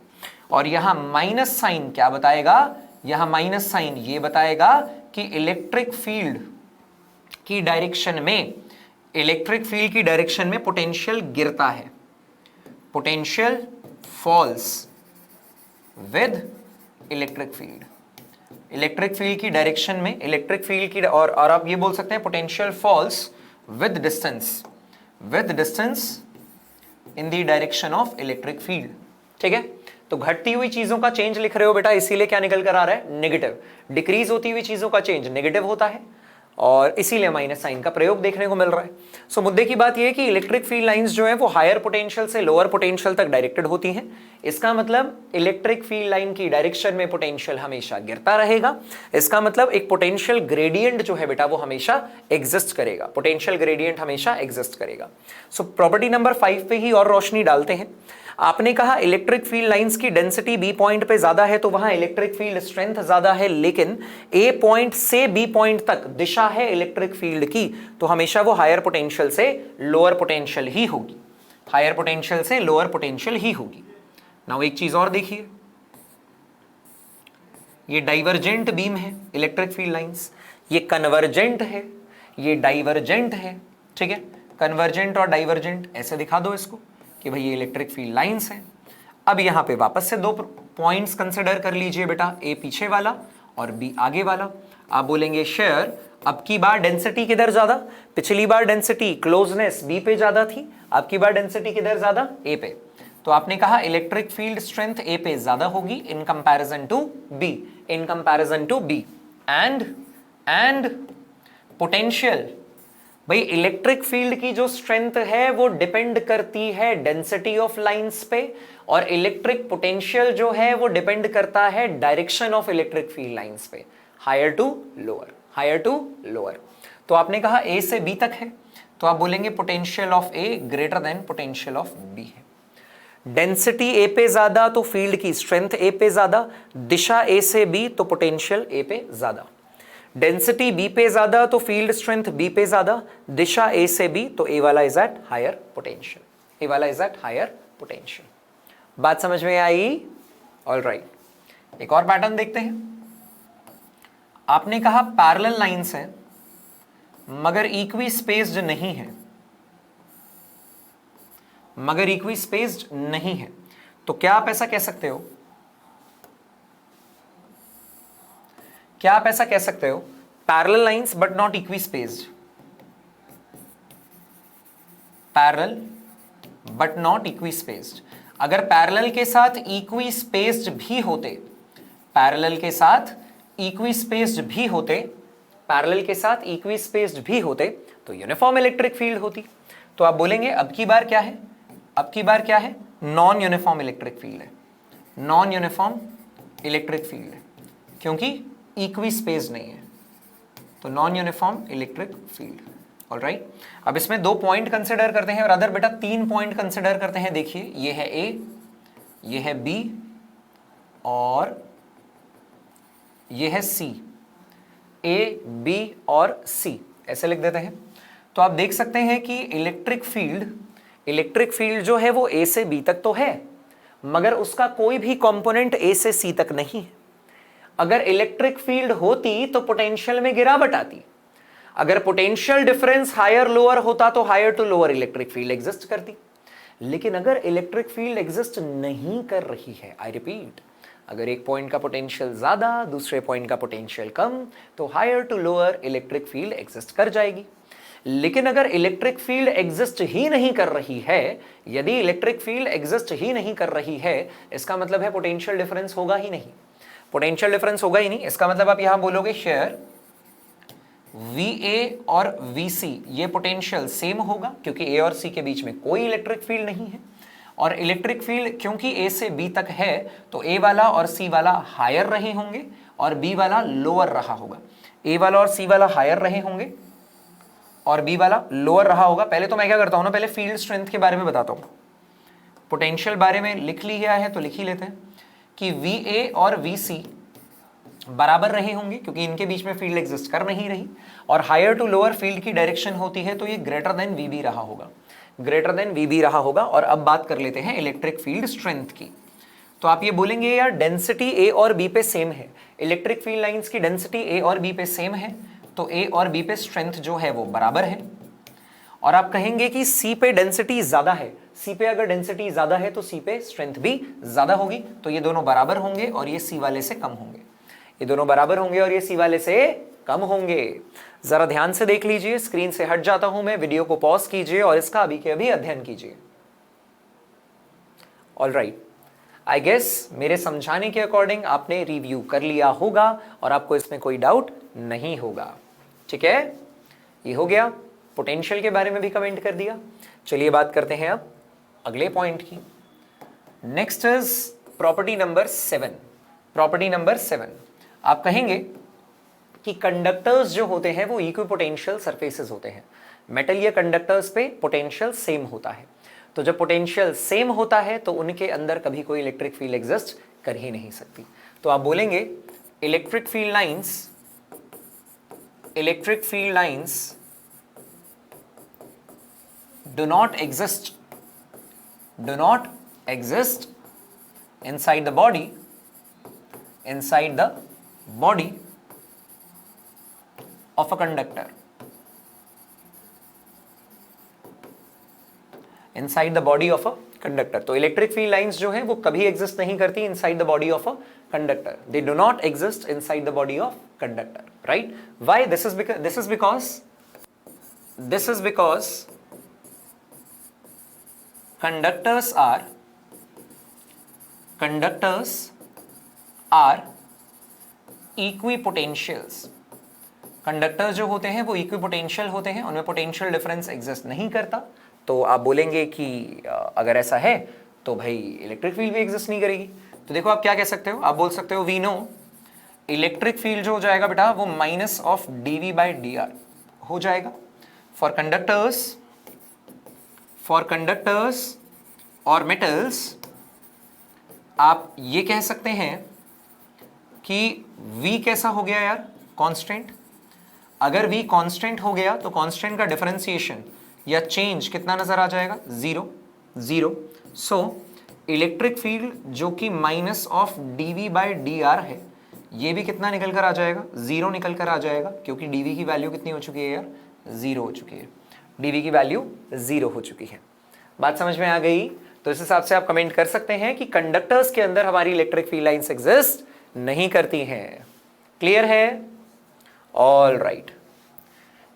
और यहां माइनस साइन क्या बताएगा? यहां माइनस साइन ये बताएगा कि इलेक्ट्रिक फील्ड की डायरेक्शन में पोटेंशियल गिरता है, potential falls with electric field. Electric field की डायरेक्शन में और आप ये बोल सकते हैं potential falls with distance in the direction of electric field, ठीक है। तो घटती हुई चीजों का चेंज लिख रहे हो बेटा, इसीलिए क्या निकल कर आ रहा है? नेगेटिव। डिक्रीज होती हुई चीजों का चेंज नेगेटिव होता है, और इसीलिए माइनस साइन का प्रयोग देखने को मिल रहा है। सो मुद्दे की बात यह है कि इलेक्ट्रिक फील्ड लाइंस जो है वो हायर पोटेंशियल से लोअर पोटेंशियल तक डायरेक्टेड होती हैं। इसका मतलब इलेक्ट्रिक फील्ड लाइन की डायरेक्शन में पोटेंशियल हमेशा गिरता रहेगा। इसका मतलब एक पोटेंशियल ग्रेडियंट जो है बेटा वो हमेशा एग्जिस्ट करेगा, पोटेंशियल ग्रेडियंट हमेशा एग्जिस्ट करेगा। सो प्रॉपर्टी नंबर 5 पे ही और रोशनी डालते हैं। आपने कहा इलेक्ट्रिक फील्ड लाइंस की डेंसिटी बी पॉइंट पे ज्यादा है तो वहां इलेक्ट्रिक फील्ड स्ट्रेंथ ज्यादा है, लेकिन ए पॉइंट से बी पॉइंट तक दिशा है इलेक्ट्रिक फील्ड की, तो हमेशा वो हायर पोटेंशियल से लोअर पोटेंशियल ही होगी, हायर पोटेंशियल से लोअर पोटेंशियल ही होगी। नाउ एक चीज और देखिए, ये डाइवर्जेंट बीम है इलेक्ट्रिक फील्ड लाइंस, ये कन्वर्जेंट है, ये डाइवर्जेंट है, ठीक है। कन्वर्जेंट और डाइवर्जेंट ऐसे दिखा दो इसको कि भाई ये इलेक्ट्रिक फील्ड लाइंस हैं। अब यहां पे वापस से दो पॉइंट्स कंसिडर कर लीजिए बेटा, ए पीछे वाला और बी आगे वाला। आप बोलेंगे शेयर, अब की बार डेंसिटी किधर ज्यादा? पिछली बार डेंसिटी क्लोजनेस बी पे ज्यादा थी, अब की बार डेंसिटी किधर ज्यादा? ए पे। तो आपने कहा इलेक्ट्रिक फील्ड स्ट्रेंथ ए पे ज्यादा होगी in comparison to B, and potential, भाई इलेक्ट्रिक फील्ड की जो स्ट्रेंथ है वो डिपेंड करती है डेंसिटी ऑफ लाइंस पे, और इलेक्ट्रिक पोटेंशियल जो है वो डिपेंड करता है direction of electric field lines पे, हायर टू लोअर। तो आपने कहा ए से बी तक है, तो आप बोलेंगे potential of A greater than potential of B है। डेंसिटी ए पे ज्यादा तो फील्ड की स्ट्रेंथ ए पे ज्यादा, दिशा ए से बी तो पोटेंशियल ए पे ज्यादा। डेंसिटी बी पे ज्यादा तो फील्ड स्ट्रेंथ बी पे ज्यादा, दिशा ए से बी तो ए वाला इज एट हायर पोटेंशियल, ए वाला इज एट हायर पोटेंशियल। बात समझ में आई? ऑलराइट, एक और पैटर्न देखते हैं। आपने कहा पैरेलल लाइंस है मगर इक्वी स्पेस्ड नहीं है, मगर इक्वी स्पेस्ड नहीं है, तो क्या आप ऐसा कह सकते हो, क्या आप ऐसा कह सकते हो parallel lines but not equi spaced, parallel but not equi spaced. अगर पैरेलल के साथ इक्वी स्पेस्ड भी होते, पैरेलल के साथ इक्वी स्पेस्ड भी होते, पैरेलल के साथ इक्वी स्पेस्ड भी होते तो यूनिफॉर्म इलेक्ट्रिक फील्ड होती। तो आप बोलेंगे अब की बार क्या है, अब की बार क्या है, नॉन यूनिफॉर्म इलेक्ट्रिक फील्ड है, नॉन यूनिफॉर्म इलेक्ट्रिक फील्ड है, क्योंकि इक्वी स्पेस्ड नहीं है, तो non uniform electric field. Alright, अब इसमें 2 पॉइंट कंसिडर करते हैं, और अदर बेटा 3 पॉइंट कंसिडर करते हैं। देखिए ये है ए, ये है बी और ये है सी, ए बी और सी ऐसे लिख देते हैं। तो आप देख सकते हैं कि इलेक्ट्रिक फील्ड जो है वो ए से बी तक तो है, मगर उसका कोई भी कंपोनेंट ए से सी तक नहीं है। अगर इलेक्ट्रिक फील्ड होती तो पोटेंशियल में गिरावट आती, अगर पोटेंशियल डिफरेंस हायर लोअर होता तो higher to lower electric field exist करती। लेकिन अगर इलेक्ट्रिक फील्ड एग्जिस्ट नहीं कर रही है, आई रिपीट, अगर एक पॉइंट का पोटेंशियल ज्यादा दूसरे पॉइंट का पोटेंशियल कम, तो higher to lower electric field exist कर जाएगी। लेकिन अगर इलेक्ट्रिक फील्ड एग्जिस्ट ही नहीं कर रही है, यदि इलेक्ट्रिक फील्ड एग्जिस्ट ही नहीं कर रही है, इसका मतलब है पोटेंशियल डिफरेंस होगा ही नहीं, पोटेंशियल डिफरेंस होगा ही नहीं। इसका मतलब आप यहां बोलोगे शेयर VA और VC ये पोटेंशियल सेम होगा, क्योंकि A और C के बीच में कोई इलेक्ट्रिक फील्ड नहीं है, और इलेक्ट्रिक फील्ड क्योंकि A से B तक है तो A वाला और C वाला हायर रहे होंगे और B वाला लोअर रहा होगा। A वाला और C वाला हायर रहे होंगे और B वाला लोअर रहा होगा। पहले तो मैं क्या करता हूं ना, पहले फील्ड स्ट्रेंथ के बारे में बताता हूं। पोटेंशियल बारे में लिख लिया है तो लिख ही लेते हैं कि VA और VC बराबर रहे होंगे, क्योंकि इनके बीच में फील्ड एग्जिस्ट कर नहीं रही, और हायर टू लोअर फील्ड की डायरेक्शन होती है तो ये ग्रेटर देन VB रहा होगा, ग्रेटर देन VB रहा होगा। और अब बात कर लेते हैं इलेक्ट्रिक फील्ड स्ट्रेंथ की। तो आप ये बोलेंगे यार डेंसिटी A और B पे सेम है, इलेक्ट्रिक फील्ड लाइंस की डेंसिटी A और B पे सेम है, तो A और B पे स्ट्रेंथ जो है वो बराबर है। और आप कहेंगे कि C पे डेंसिटी ज्यादा है, C पे अगर डेंसिटी ज्यादा है तो C पे स्ट्रेंथ भी ज्यादा होगी, तो ये दोनों बराबर होंगे और ये C वाले से कम होंगे, ये दोनों बराबर होंगे और ये C वाले से कम होंगे। जरा ध्यान से देख लीजिए, स्क्रीन से हट जाता हूं मैं, वीडियो को पॉज कीजिए और इसका अभी के अभी अध्ययन कीजिए। ऑलराइट, आई गेस मेरे समझाने के अकॉर्डिंग आपने रिव्यू कर लिया होगा और आपको इसमें कोई डाउट नहीं होगा। ठीक है, ये हो गया, पोटेंशियल के बारे में भी कमेंट कर दिया। चलिए बात करते हैं अब अगले पॉइंट की। Next is property number 7। Property number 7, आप कहेंगे कि कंडक्टर्स जो होते हैं वो इक्विपोटेंशियल सरफेसेस होते हैं। मेटल या कंडक्टर्स पे पोटेंशियल सेम होता है, तो जब पोटेंशियल सेम होता है तो उनके अंदर कभी कोई इलेक्ट्रिक फील्ड एग्जिस्ट कर ही नहीं सकती। तो आप बोलेंगे electric field lines do not exist inside the body of a conductor, inside the body of a conductor। तो इलेक्ट्रिक फील्ड लाइंस जो है वो कभी एग्जिस्ट नहीं करती inside the body of a conductor, they do not exist inside the body of conductor, right? Why? This is because conductors are equipotentials। Conductors जो होते हैं वो इक्विपोटेंशियल होते हैं, उनमें पोटेंशियल डिफरेंस एग्जिस्ट नहीं करता। तो आप बोलेंगे कि अगर ऐसा है तो भाई इलेक्ट्रिक फील्ड भी एग्जिस्ट नहीं करेगी। तो देखो आप क्या कह सकते हो, आप बोल सकते हो वी नो इलेक्ट्रिक फील्ड जो हो जाएगा बेटा वो माइनस ऑफ dV/dr हो जाएगा फॉर कंडक्टर्स और मेटल्स आप ये कह सकते हैं कि V कैसा हो गया यार, कांस्टेंट। अगर V कांस्टेंट हो गया तो कांस्टेंट का डिफरेंशिएशन या चेंज कितना नजर आ जाएगा, zero zero. So electric field जो कि minus of dV by dr है, ये भी कितना निकल कर आ जाएगा, जीरो निकल कर आ जाएगा, क्योंकि dV की वैल्यू कितनी हो चुकी है यार, जीरो हो चुकी है। dV की वैल्यू जीरो हो चुकी है। बात समझ में आ गई? तो इस हिसाब से आप कमेंट कर सकते हैं कि कंडक्टर्स के अंदर हमारी इलेक्ट्रिक फील्ड लाइंस एग्जिस्ट नहीं करती हैं। क्लियर है? ऑल राइट,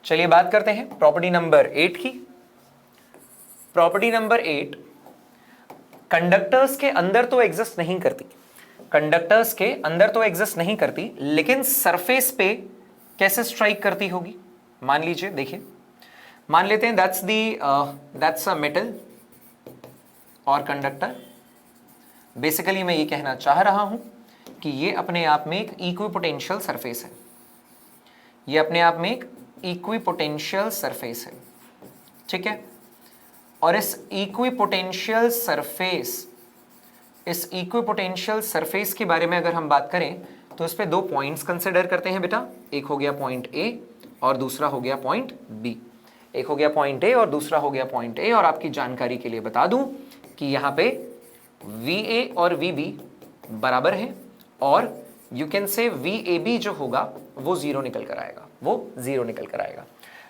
चलिए बात करते हैं प्रॉपर्टी नंबर 8 की। प्रॉपर्टी नंबर 8 कंडक्टर्स के अंदर तो एग्जिस्ट नहीं करती, कंडक्टर्स के अंदर तो एग्जिस्ट नहीं करती, लेकिन सरफेस पे कैसे स्ट्राइक करती होगी। मान लीजिए, देखिए, मान लेते हैं दैट्स अ मेटल और कंडक्टर। बेसिकली मैं ये कहना चाह रहा हूं कि ये अपने आप में एक इक्विपोटेंशियल सरफेस है, ये अपने आप में एक इक्विपोटेंशियल सरफेस है, ठीक है। और इस इक्विपोटेंशियल सरफेस के बारे में अगर हम बात करें तो इस पे दो पॉइंट्स कंसिडर करते हैं बेटा। एक हो गया पॉइंट ए और दूसरा हो गया पॉइंट बी। एक हो गया पॉइंट ए और दूसरा हो गया पॉइंट ए। और आपकी जानकारी के लिए बता दूं कि यहां पे VA और VB बराबर है, और यू कैन से VAB जो होगा वो जीरो निकल कर आएगा, वो जीरो निकल कर आएगा।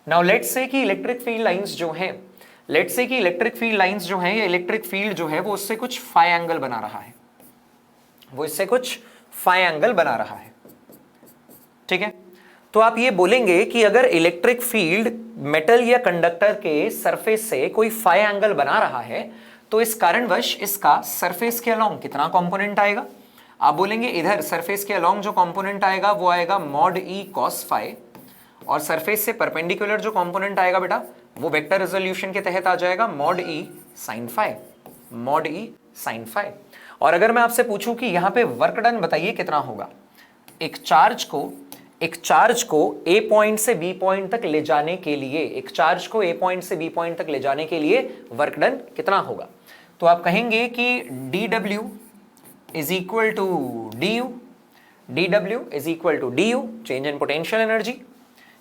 नाउ लेट्स से कि इलेक्ट्रिक फील्ड लाइंस जो हैं, लेट्स से कि इलेक्ट्रिक फील्ड लाइंस जो हैं, या इलेक्ट्रिक फील्ड जो है वो उससे कुछ फाई एंगल बना रहा है, वो इससे कुछ फाई एंगल बना रहा है, ठीक है। तो आप ये बोलेंगे कि अगर इलेक्ट्रिक फील्ड मेटल या कंडक्टर के सरफेस से कोई फाई एंगल बना रहा है तो इस कारणवश इसका सरफेस के अलोंग कितना कंपोनेंट आएगा। आप बोलेंगे इधर सरफेस के अलोंग जो कंपोनेंट आएगा वो आएगा मॉड ई कॉस फाई, और सरफेस से परपेंडिकुलर जो कंपोनेंट आएगा बेटा वो वेक्टर रेजोल्यूशन के तहत आ जाएगा मॉड ई साइन फाई, मॉड ई साइन फाई। और अगर मैं आपसे पूछूं कि यहां पे वर्क डन बताइए कितना होगा, एक चार्ज को ए पॉइंट से बी पॉइंट तक ले जाने के लिए, एक चार्ज को ए पॉइंट से बी पॉइंट तक ले जाने के लिए वर्क डन कितना होगा, तो आप कहेंगे कि dw is equal to du, dw is equal to du change in potential energy,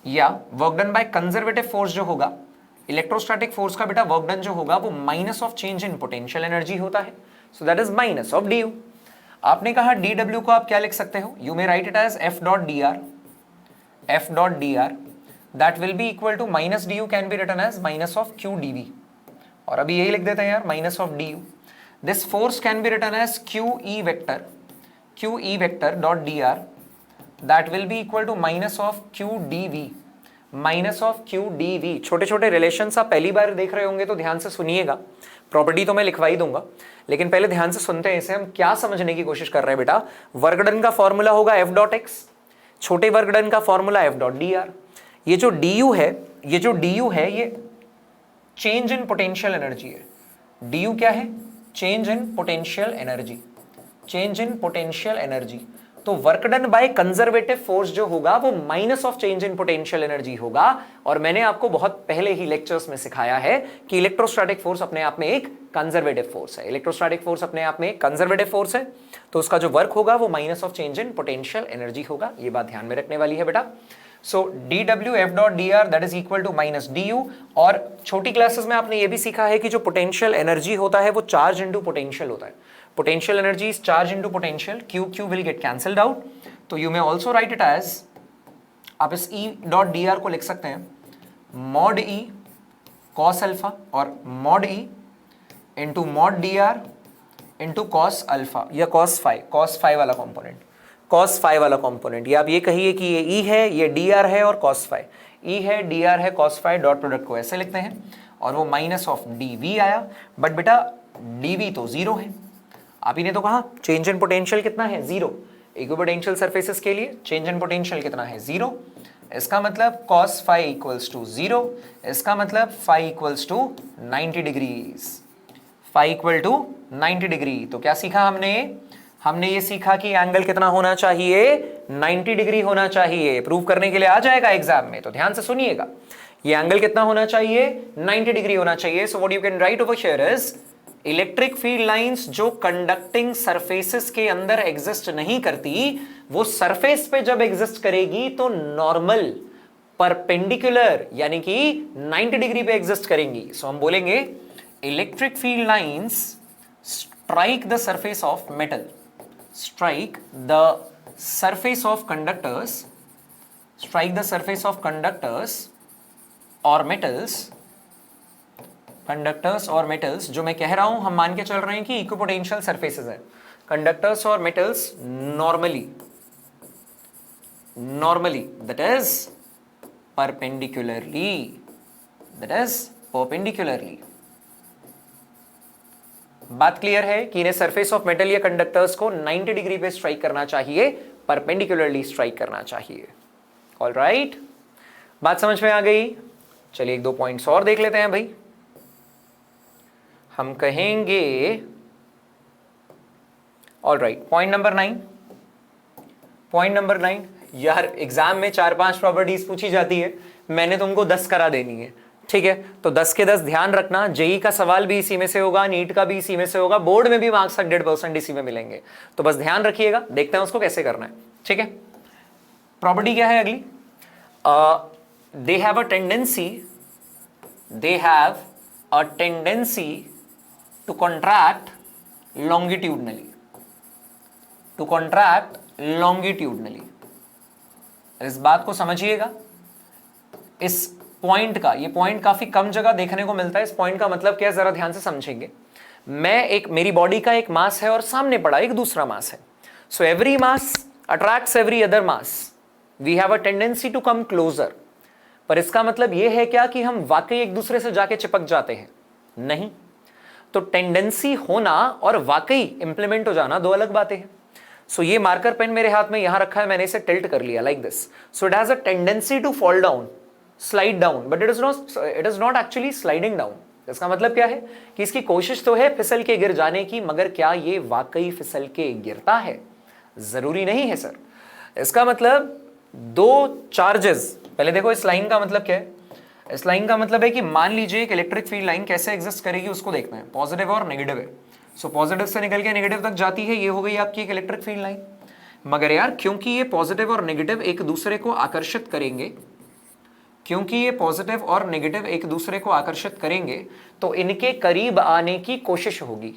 या work done by conservative force जो होगा, इलेक्ट्रोस्टैटिक फोर्स का बेटा वर्क डन जो होगा वो minus of change in potential energy होता है, so that is minus of du। आपने कहा dw को आप क्या लिख सकते हो, you may write it as f dot dr that will be equal to minus du can be written as minus of q dv, और अभी यही लिख देते हैं यार minus of du। this force can be written as q e vector dot dr that will be equal to minus of q dv, minus of q dv। छोटे छोटे relations आप पहली बार देख रहे होंगे तो ध्यान से सुनिएगा, प्रॉपर्टी तो मैं लिखवा ही दूंगा, लेकिन पहले ध्यान से सुनते हैं इसे। हम क्या समझने की कोशिश कर रहे हैं बेटा, वर्क डन का फॉर्मूला होगा f डॉट x, छोटे वर्क डन का फॉर्मूला f डॉट dr। ये जो du है ये चेंज इन पोटेंशियल एनर्जी है। du क्या है, change in potential energy, change in potential energy. तो work done by conservative force जो होगा वो minus of change in potential energy होगा। और मैंने आपको बहुत पहले ही लेक्चर्स में सिखाया है कि इलेक्ट्रोस्टैटिक फोर्स अपने आप में एक कंजर्वेटिव फोर्स है, इलेक्ट्रोस्टैटिक फोर्स अपने आप में एक कंजर्वेटिव फोर्स है, तो उसका जो वर्क होगा वो minus of change in potential energy होगा। ये बात ध्यान में रखने वाली है बेटा। So dw f dot dr that is equal to minus du। और छोटी क्लासेस में आपने ये भी सीखा है कि जो पोटेंशियल एनर्जी होता है वो चार्ज इंटू पोटेंशियल होता है। Potential energy is charge into potential, q will get cancelled out. तो you may also write it as, आप इस e डॉट dr को लिख सकते हैं मॉड e कॉस अल्फा और mod e into mod dr into cos alpha या cos phi वाला कंपोनेंट, कॉस फाई वाला कंपोनेंट। या आप ये कहिए कि ये e है, ये dr है और कॉस फाई, e है dr है कॉस फाई, डॉट प्रोडक्ट को ऐसे लिखते हैं, और वो माइनस ऑफ dv आया। बट बेटा dv तो जीरो है, आप ही ने तो कहा चेंज इन पोटेंशियल कितना है, जीरो। इक्विपोटेंशियल सरफेसेस के लिए चेंज इन पोटेंशियल कितना है, जीरो। इसका मतलब cos फाई इक्वल्स टू जीरो, इसका मतलब phi equals to 90 degrees, phi equal to 90 degree. तो क्या सीखा हमने ये सीखा कि एंगल कितना होना चाहिए, 90 डिग्री होना चाहिए। प्रूव करने के लिए आ जाएगा एग्जाम में, तो ध्यान से सुनिएगा, ये एंगल कितना होना चाहिए, 90 डिग्री होना चाहिए। So what you can write over here is electric field lines जो कंडक्टिंग सरफेसेस के अंदर एग्जिस्ट नहीं करती, वो सरफेस पे जब एग्जिस्ट करेगी तो नॉर्मल परपेंडिकुलर यानी कि 90 डिग्री पे एग्जिस्ट करेंगी। सो हम बोलेंगे electric field lines strike the surface of metal, strike the surface of conductors, strike the surface of conductors or metals, conductors or metals, जो मैं कह रहा हूं हम मान के चल रहे हैं कि इक्विपोटेंशियल सरफेसेस है, कंडक्टर्स और metals normally that is perpendicularly, बात क्लियर है कि इन्हें सरफेस ऑफ मेटल या कंडक्टर्स को 90 डिग्री पे स्ट्राइक करना चाहिए, परपेंडिकुलरली स्ट्राइक करना चाहिए। ऑलराइट, बात समझ में आ गई। चलिए एक दो पॉइंट्स और देख लेते हैं भाई। हम कहेंगे ऑलराइट, पॉइंट नंबर 9 यार एग्जाम में 4-5 प्रॉपर्टीज पूछी जाती है, मैंने तुमको 10 करा देनी है, ठीक है। तो 10 के 10 ध्यान रखना, जेई का सवाल भी इसी में से होगा, नीट का भी इसी में से होगा, बोर्ड में भी मार्क्स 100% इसी में मिलेंगे, तो बस ध्यान रखिएगा। देखते हैं उसको कैसे करना है, ठीक है। प्रॉपर्टी क्या है अगली? They have a tendency to contract longitudinally, इस बात को समझिएगा। इस पॉइंट का, ये पॉइंट काफी कम जगह देखने को मिलता है। इस पॉइंट का मतलब क्या है, जरा ध्यान से समझेंगे। मेरी बॉडी का एक मास है और सामने पड़ा एक दूसरा मास है, so every mass attracts every other mass, we have a tendency to come closer. पर इसका मतलब यह है क्या कि हम वाकई एक दूसरे से जाके चिपक जाते हैं? नहीं। तो टेंडेंसी होना और वाकई इंप्लीमेंट हो जाना दो अलग बातें हैं। सो ये मार्कर पेन मेरे हाथ में यहां रखा है, मैंने इसे टिल्ट कर लिया like this, so it has a tendency to fall down, slide down, but it is not actually sliding down. इसका मतलब क्या है कि इसकी कोशिश तो है फिसल के गिर जाने की, मगर क्या ये वाकई फिसल के गिरता है? जरूरी नहीं है सर। इसका मतलब दो चार्जेस, पहले देखो इस लाइन का मतलब क्या है। इस लाइन का मतलब है कि मान लीजिए एक इलेक्ट्रिक फील्ड लाइन कैसे एग्जिस्ट करेगी उसको देखना है, पॉजिटिव और नेगेटिव है। सो पॉजिटिव से निकल के नेगेटिव तक जाती है, ये हो गई आपकी एक इलेक्ट्रिक फील्ड लाइन। मगर यार क्योंकि ये पॉजिटिव और नेगेटिव एक दूसरे को आकर्षित करेंगे, तो इनके करीब आने की कोशिश होगी।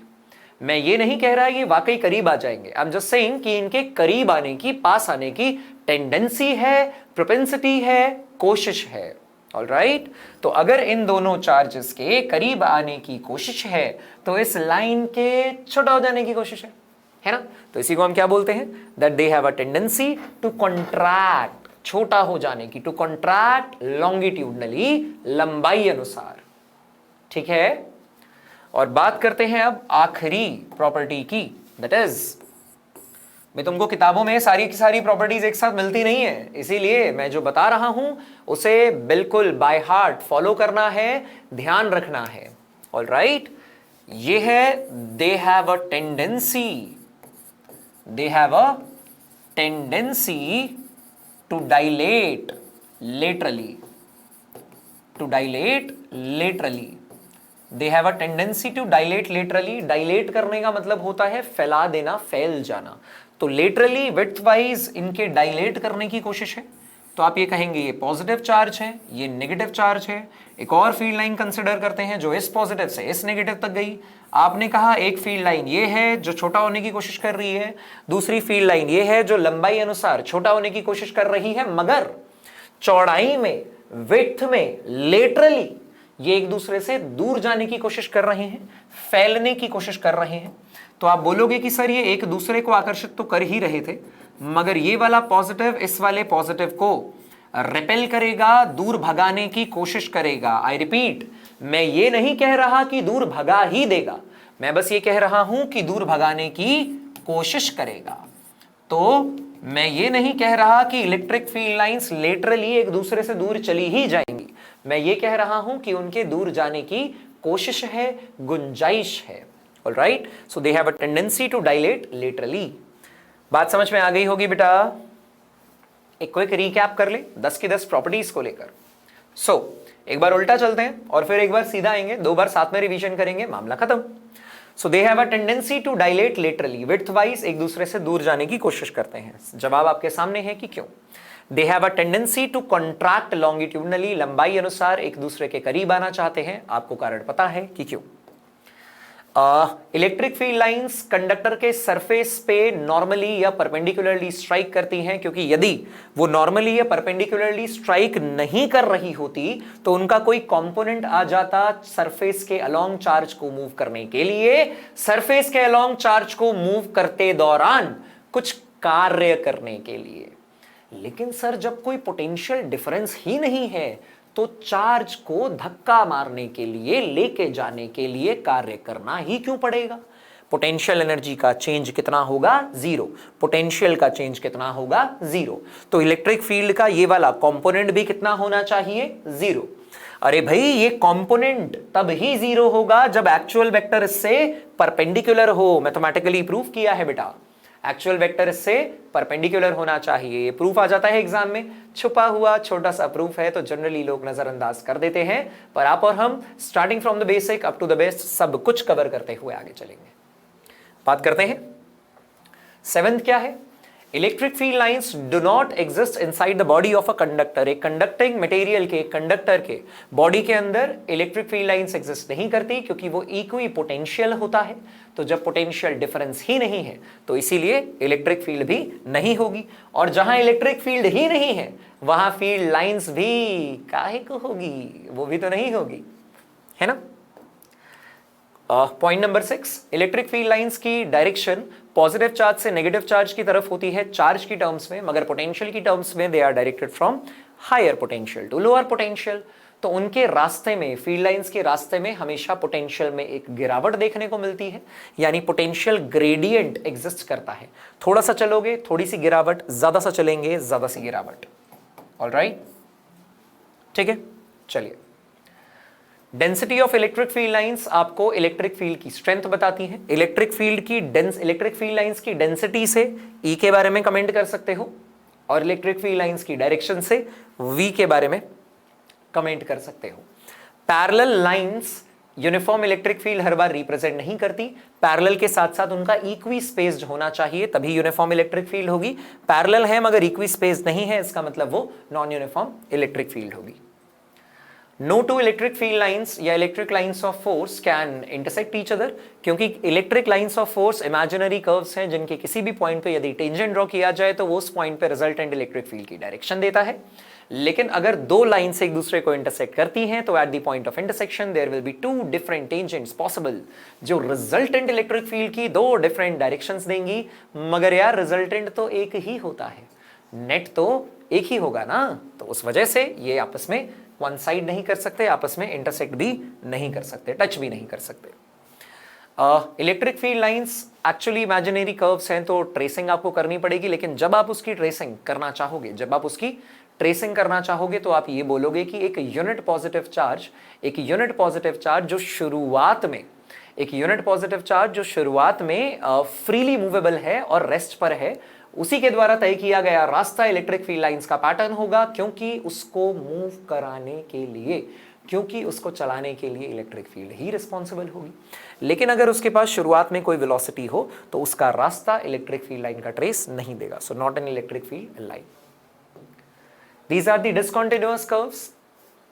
मैं ये नहीं कह रहा ये वाकई करीब आ जाएंगे, आई एम जस्ट सेइंग कि इनके करीब आने की, पास आने की टेंडेंसी है, प्रोपेंसिटी है, कोशिश है। ऑलराइट, तो अगर इन दोनों चार्जेस के करीब आने की कोशिश है तो इस लाइन के छोटा हो जाने की कोशिश है ना? तो इसी को हम क्या बोलते हैं? That they have a tendency to contract, छोटा हो जाने की, टू कॉन्ट्रैक्ट लॉन्गिट्यूडनली, लंबाई अनुसार, ठीक है। और बात करते हैं अब आखिरी प्रॉपर्टी की, दैट इज, मैं तुमको किताबों में सारी की सारी प्रॉपर्टीज एक साथ मिलती नहीं है, इसीलिए मैं जो बता रहा हूं उसे बिल्कुल बाय हार्ट फॉलो करना है, ध्यान रखना है। ऑलराइट, ये है they have a tendency to dilate laterally, they have a tendency to dilate laterally. Dilate करने का मतलब होता है फैला देना, फैल जाना। तो लेटरली विड्थ वाइज इनके डायलेट करने की कोशिश है। तो आप ये कहेंगे ये पॉजिटिव चार्ज है, ये नेगेटिव चार्ज है। एक और फील्ड लाइन कंसिडर करते हैं जो इस पॉजिटिव से इस नेगेटिव तक गई। आपने कहा एक फील्ड लाइन ये है जो छोटा होने की कोशिश कर रही है, दूसरी फील्ड लाइन ये है जो लंबाई अनुसार छोटा होने की कोशिश कर रही है, मगर चौड़ाई में, विड्थ में, लेटरली ये एक दूसरे से दूर जाने की कोशिश कर रहे हैं, फैलने की कोशिश कर रहे हैं। तो आप बोलोगे कि सर ये एक दूसरे को आकर्षित तो कर ही रहे थे, मगर ये वाला पॉजिटिव इस वाले पॉजिटिव को रिपेल करेगा, दूर भगाने की कोशिश करेगा। आई रिपीट, मैं ये नहीं कह रहा कि दूर भगा ही देगा, मैं बस ये कह रहा हूं कि दूर भगाने की कोशिश करेगा। तो मैं ये नहीं कह रहा कि इलेक्ट्रिक फील्ड लाइंस लेटरली एक दूसरे से दूर चली ही जाएंगी, मैं ये कह रहा हूं कि उनके दूर जाने की कोशिश है, गुंजाइश है। Alright, so they have a tendency to dilate laterally. बात समझ में आ गई होगी बेटा। एक क्विक रिकैप कर ले 10 की 10 प्रॉपर्टीज को लेकर। सो एक बार उल्टा चलते हैं और फिर एक बार सीधा आएंगे, 2 बार साथ में रिवीजन करेंगे, मामला खत्म। So they have a tendency to dilate laterally, width wise एक दूसरे से दूर जाने की कोशिश करते हैं। जवाब आपके सामने है कि क्यों। They have a tendency to contract longitudinally, लंबाई अनुसार एक दूसरे के करीब आना चाहते हैं। आपको कारण पता है कि क्यों। इलेक्ट्रिक फील्ड लाइंस कंडक्टर के सरफेस पे नॉर्मली या परपेंडिकुलरली स्ट्राइक करती हैं, क्योंकि यदि वो नॉर्मली या परपेंडिकुलरली स्ट्राइक नहीं कर रही होती तो उनका कोई कंपोनेंट आ जाता सरफेस के अलोंग चार्ज को मूव करने के लिए। सरफेस के अलोंग चार्ज को मूव करते दौरान कुछ कार्य करने के लिए। लेकिन सर जब कोई पोटेंशियल डिफरेंस ही नहीं है तो चार्ज को धक्का मारने के लिए, लेके जाने के लिए कार्य करना ही क्यों पड़ेगा। पोटेंशियल एनर्जी का चेंज कितना होगा, जीरो। पोटेंशियल का चेंज कितना होगा, जीरो। तो इलेक्ट्रिक फील्ड का ये वाला कंपोनेंट भी कितना होना चाहिए, जीरो। अरे भाई ये कंपोनेंट तब ही जीरो होगा जब एक्चुअल वेक्टर इससे परपेंडिकुलर हो। मैथमेटिकली प्रूफ किया है बेटा, एक्चुअल वेक्टर इससे परपेंडिकुलर होना चाहिए। ये प्रूफ आ जाता है एग्जाम में, छुपा हुआ छोटा सा प्रूफ है तो जनरली लोग नजरअंदाज कर देते हैं, पर आप और हम starting from the basic up to the best सब कुछ कवर करते हुए आगे चलेंगे। बात करते हैं सेवेंथ क्या है। Electric field lines do not exist inside the body of a conductor. एक कंडक्टिंग मटेरियल के, कंडक्टर के बॉडी के अंदर इलेक्ट्रिक फील्ड लाइंस एग्जिस्ट नहीं करती, क्योंकि वो इक्वी पोटेंशियल होता है। तो जब पोटेंशियल डिफरेंस ही नहीं है तो इसीलिए इलेक्ट्रिक फील्ड भी नहीं होगी। और जहां इलेक्ट्रिक फील्ड ही नहीं है वहां फील्ड लाइंस भी काहे को होगी, वो भी तो नहीं होगी, है ना। Point number 6, electric field lines की डायरेक्शन पॉजिटिव चार्ज से नेगेटिव चार्ज की तरफ होती है चार्ज की टर्म्स में, मगर पोटेंशियल की टर्म्स में they are directed from higher potential to lower potential. तो उनके रास्ते में, फील्ड लाइंस के रास्ते में हमेशा पोटेंशियल में एक गिरावट देखने को मिलती है, यानी पोटेंशियल ग्रेडियंट एग्जिस्ट करता है। थोड़ा सा चलोगे थोड़ी सी गिरावट, ज्यादा सा चलेंगे ज्यादा सी गिरावट। ऑलराइट, ठीक है, चलिए। Density of electric field lines आपको इलेक्ट्रिक फील्ड की स्ट्रेंथ बताती है। इलेक्ट्रिक फील्ड लाइंस की डेंसिटी से ई के बारे में कमेंट कर सकते हो, और इलेक्ट्रिक फील्ड लाइंस की डायरेक्शन से वी के बारे में कमेंट कर सकते हो। Parallel lines uniform electric field हर बार रिप्रेजेंट नहीं करती। पैरेलल के साथ साथ उनका इक्वी स्पेस्ड होना चाहिए, तभी यूनिफॉर्म इलेक्ट्रिक फील्ड होगी। पैरेलल है मगर इक्वी स्पेस्ड नहीं है, इसका मतलब वो नॉन यूनिफॉर्म इलेक्ट्रिक फील्ड होगी। No two electric field lines या electric lines of force can intersect each other, क्योंकि electric lines of force imaginary curves हैं जिनके किसी भी पॉइंट पे यदि टेंजेंट ड्रॉ किया जाए तो वो उस पॉइंट पे रिजल्टेंट इलेक्ट्रिक फील्ड की डायरेक्शन देता है। लेकिन अगर दो लाइंस एक दूसरे को इंटरसेक्ट करती हैं तो at the point of intersection there will be two different tangents possible, जो रिजल्टेंट इलेक्ट्रिक फील्ड की दो डिफरेंट डायरेक्शंस देंगी। मगर यार रिजल्टेंट तो एक ही होता है, नेट तो एक ही होगा ना, तो उस वजह से ये आपस में वन साइड नहीं कर सकते, आपस में इंटरसेक्ट भी नहीं कर सकते, टच भी नहीं कर सकते। Electric field lines actually imaginary curves हैं तो ट्रेसिंग आपको करनी पड़ेगी, लेकिन जब आप उसकी ट्रेसिंग करना चाहोगे तो आप ये बोलोगे कि एक यूनिट पॉजिटिव चार्ज जो शुरुआत में फ्रीली मूवेबल है और रेस्ट पर है, उसी के द्वारा तय किया गया रास्ता इलेक्ट्रिक फील्ड लाइंस का पैटर्न होगा, क्योंकि उसको मूव कराने के लिए, क्योंकि उसको चलाने के लिए इलेक्ट्रिक फील्ड ही रिस्पॉन्सिबल होगी। लेकिन अगर उसके पास शुरुआत में कोई वेलोसिटी हो तो उसका रास्ता इलेक्ट्रिक फील्ड लाइन का ट्रेस नहीं देगा। So not an electric field line. These are the discontinuous curves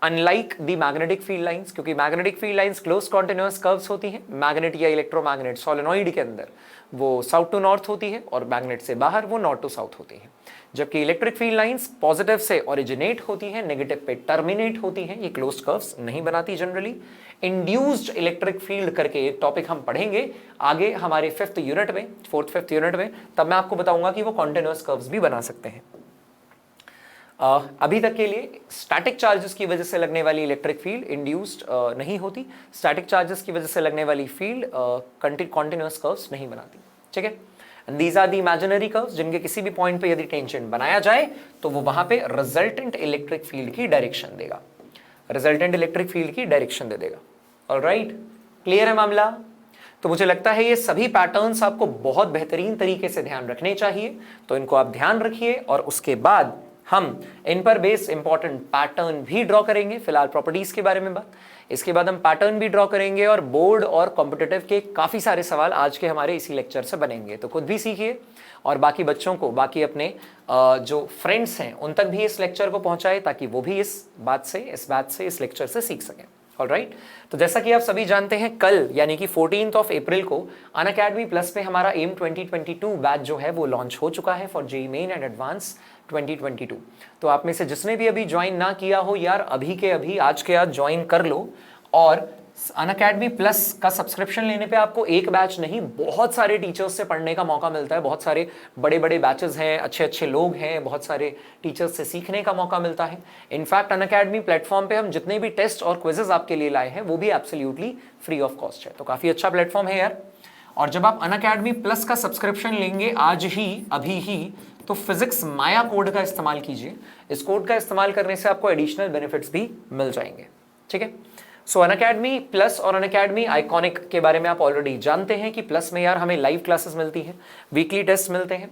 unlike the magnetic field lines, क्योंकि magnetic field lines close continuous curves होती हैं। मैग्नेट या इलेक्ट्रोमैग्नेट सोलेनॉइड के अंदर वो साउथ टू नॉर्थ होती है और मैग्नेट से बाहर वो नॉर्थ टू साउथ होती है, जबकि इलेक्ट्रिक फील्ड लाइंस पॉजिटिव से ओरिजिनेट होती हैं, नेगेटिव पे टर्मिनेट होती हैं। ये क्लोज्ड कर्व्स नहीं बनाती जनरली। इंड्यूस्ड इलेक्ट्रिक फील्ड करके एक टॉपिक हम पढ़ेंगे आगे हमारे फोर्थ फिफ्थ यूनिट में, तब मैं आपको बताऊंगा कि वो कॉन्टिन्यूअस कर्व्स भी बना सकते हैं। अभी तक के लिए स्टैटिक चार्जेस की वजह से लगने वाली इलेक्ट्रिक फील्ड इंड्यूस्ड नहीं होती, स्टैटिक चार्जेस की वजह से लगने वाली फील्ड कॉन्टिन्यूअस कर्व्स नहीं बनाती, ठीक है। And these are the imaginary curves जिनके किसी भी पॉइंट पे यदि टेंजेंट बनाया जाए तो वो वहां पे रिजल्टेंट इलेक्ट्रिक फील्ड की डायरेक्शन देगा, रिजल्टेंट इलेक्ट्रिक फील्ड की डायरेक्शन दे देगा। ऑलराइट, क्लियर है मामला। तो मुझे लगता है ये सभी पैटर्न्स आपको बहुत बेहतरीन तरीके से ध्यान रखने चाहिए, तो इनको आप ध्यान रखिए और उसके बाद हम इन पर बेस्ड इंपॉर्टेंट पैटर्न भी ड्रॉ करेंगे, फिलहाल प्रॉपर्टीज के बारे में बात, इसके बाद हम पैटर्न भी ड्रॉ करेंगे और बोर्ड और कॉम्पिटिटिव के काफ़ी सारे सवाल आज के हमारे इसी लेक्चर से बनेंगे। तो खुद भी सीखिए और बाकी बच्चों को, बाकी अपने जो फ्रेंड्स हैं उन तक भी इस लेक्चर को पहुंचाए ताकि वो भी इस बैच से इस लेक्चर से सीख सकें। ऑलराइट, तो जैसा कि आप सभी जानते हैं, कल यानी कि 14 अप्रैल को अनअकैडमी प्लस पे हमारा एम 2022 बैच जो है वो लॉन्च हो चुका है for JEE main and advance 2022। तो आप में से जिसने भी अभी ज्वाइन ना किया हो यार, अभी के अभी आज के आज ज्वाइन कर लो। और अनअकैडमी प्लस का सब्सक्रिप्शन लेने पे आपको एक बैच नहीं, बहुत सारे टीचर्स से पढ़ने का मौका मिलता है, बहुत सारे बड़े बड़े बैचेस हैं, अच्छे अच्छे लोग हैं, बहुत सारे टीचर्स से सीखने का मौका मिलता है। इनफैक्ट अनअकैडमी प्लेटफॉर्म पे हम जितने भी टेस्ट और क्विजेज आपके लिए लाए हैं वो भी एब्सोल्युटली फ्री ऑफ कॉस्ट है। तो काफ़ी अच्छा प्लेटफॉर्म है यार। और जब आप अनअकैडमी प्लस का सब्सक्रिप्शन लेंगे आज ही, अभी ही, तो फिजिक्स माया कोड का इस्तेमाल कीजिए। इस कोड का इस्तेमाल करने से आपको एडिशनल बेनिफिट्स भी मिल जाएंगे। ठीक है, सो अनअकैडमी प्लस और अनअकैडमी आइकॉनिक के बारे में आप ऑलरेडी जानते हैं कि प्लस में यार हमें लाइव क्लासेस मिलती हैं, वीकली टेस्ट मिलते हैं,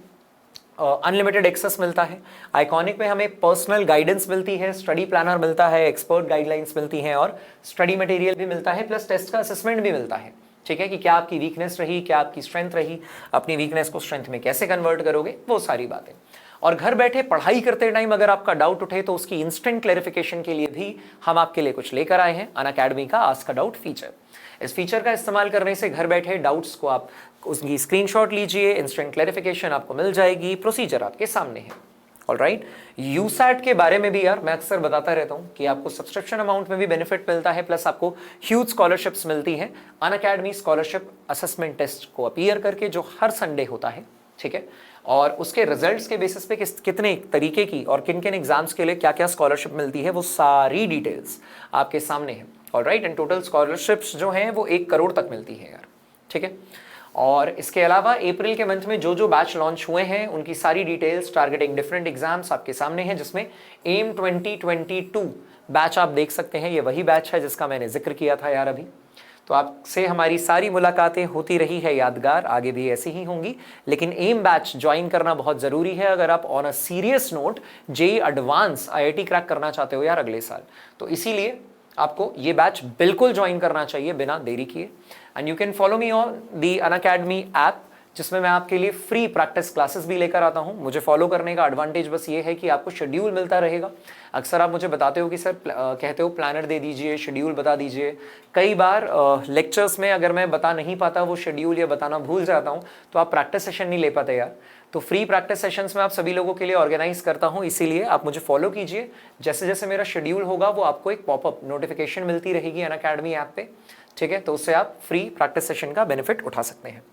अनलिमिटेड एक्सेस मिलता है। आइकॉनिक में हमें पर्सनल गाइडेंस मिलती है, स्टडी प्लानर मिलता है, एक्सपर्ट गाइडलाइंस मिलती हैं और स्टडी मटेरियल भी मिलता है, प्लस टेस्ट का असेसमेंट भी मिलता है। ठीक है, कि क्या आपकी वीकनेस रही, क्या आपकी स्ट्रेंथ रही, अपनी वीकनेस को स्ट्रेंथ में कैसे कन्वर्ट करोगे, वो सारी बातें। और घर बैठे पढ़ाई करते टाइम अगर आपका डाउट उठे तो उसकी इंस्टेंट क्लैरिफिकेशन के लिए भी हम आपके लिए कुछ लेकर आए हैं, अनअकैडमी का आस्क अ डाउट फीचर। इस फीचर का इस्तेमाल करने से घर बैठे डाउट्स को आप उसकी स्क्रीनशॉट लीजिए, इंस्टेंट क्लैरिफिकेशन आपको मिल जाएगी, प्रोसीजर आपके सामने है। ऑलराइट, यूसैट के बारे में भी यार मैं अक्सर बताता रहता हूँ कि आपको सब्सक्रिप्शन अमाउंट में भी बेनिफिट मिलता है, प्लस आपको ह्यूज स्कॉलरशिप्स मिलती हैं अनअकैडमी स्कॉलरशिप असेसमेंट टेस्ट को अपीयर करके, जो हर संडे होता है। ठीक है, और उसके रिजल्ट्स के बेसिस पे कितने तरीके की और किन किन एग्जाम्स के लिए क्या क्या स्कॉलरशिप मिलती है, वो सारी डिटेल्स आपके सामने है। ऑलराइट, एंड टोटल स्कॉलरशिप्स जो हैं वो 1 करोड़ तक मिलती है यार। ठीक है, और इसके अलावा अप्रैल के मंथ में जो जो बैच लॉन्च हुए हैं उनकी सारी डिटेल्स टारगेटिंग डिफरेंट एग्जाम्स आपके सामने हैं, जिसमें एम 2022 बैच आप देख सकते हैं। ये वही बैच है जिसका मैंने जिक्र किया था यार अभी। तो आपसे हमारी सारी मुलाकातें होती रही है यादगार, आगे भी ऐसी ही होंगी, लेकिन एम बैच ज्वाइन करना बहुत ज़रूरी है अगर आप on a serious note JEE advance IIT crack करना चाहते हो यार अगले साल। तो इसीलिए आपको ये बैच बिल्कुल ज्वाइन करना चाहिए बिना देरी किए। And you can follow me on the Unacademy app, जिसमें मैं आपके लिए फ्री प्रैक्टिस क्लासेस भी लेकर आता हूं। मुझे फॉलो करने का एडवांटेज बस ये है कि आपको शेड्यूल मिलता रहेगा। अक्सर आप मुझे बताते हो कि सर कहते हो प्लानर दे दीजिए, शेड्यूल बता दीजिए। कई बार लेक्चर्स में अगर मैं बता नहीं पाता वो शेड्यूल या बताना भूल जाता हूं तो आप प्रैक्टिस सेशन नहीं ले पाते यार। तो फ्री प्रैक्टिस सेशंस में आप सभी लोगों के लिए ऑर्गेनाइज करता हूं, इसीलिए आप मुझे फॉलो कीजिए। जैसे जैसे मेरा शेड्यूल होगा वो आपको एक पॉपअप नोटिफिकेशन मिलती रहेगी अनअकैडमी ऐप पे। ठीक है, तो उससे आप फ्री प्रैक्टिस सेशन का बेनिफिट उठा सकते हैं।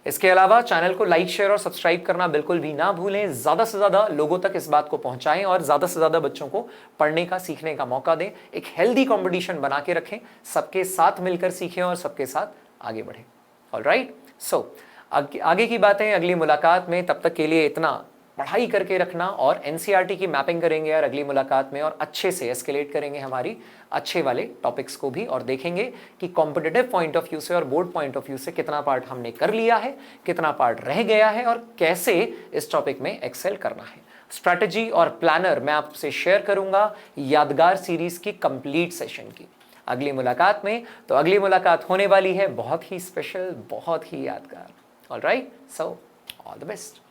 इसके अलावा चैनल को लाइक, शेयर और सब्सक्राइब करना बिल्कुल भी ना भूलें। ज़्यादा से ज़्यादा लोगों तक इस बात को पहुंचाएं और ज़्यादा से ज़्यादा बच्चों को पढ़ने का, सीखने का मौका दें। एक हेल्दी कंपटीशन बना के रखें, सबके साथ मिलकर सीखें और सबके साथ आगे बढ़ें। ऑलराइट, सो आगे की बातें अगली मुलाकात में। तब तक के लिए इतना पढ़ाई करके रखना और NCERT की मैपिंग करेंगे यार अगली मुलाकात में, और अच्छे से एस्केलेट करेंगे हमारी अच्छे वाले टॉपिक्स को भी, और देखेंगे कि कॉम्पिटिटिव पॉइंट ऑफ व्यू से और बोर्ड पॉइंट ऑफ व्यू से कितना पार्ट हमने कर लिया है, कितना पार्ट रह गया है और कैसे इस टॉपिक में एक्सेल करना है। स्ट्रैटेजी और प्लानर मैं आपसे शेयर करूंगा यादगार सीरीज की कंप्लीट सेशन की अगली मुलाकात में। तो अगली मुलाकात होने वाली है बहुत ही स्पेशल, बहुत ही यादगार। Alright, so all the best.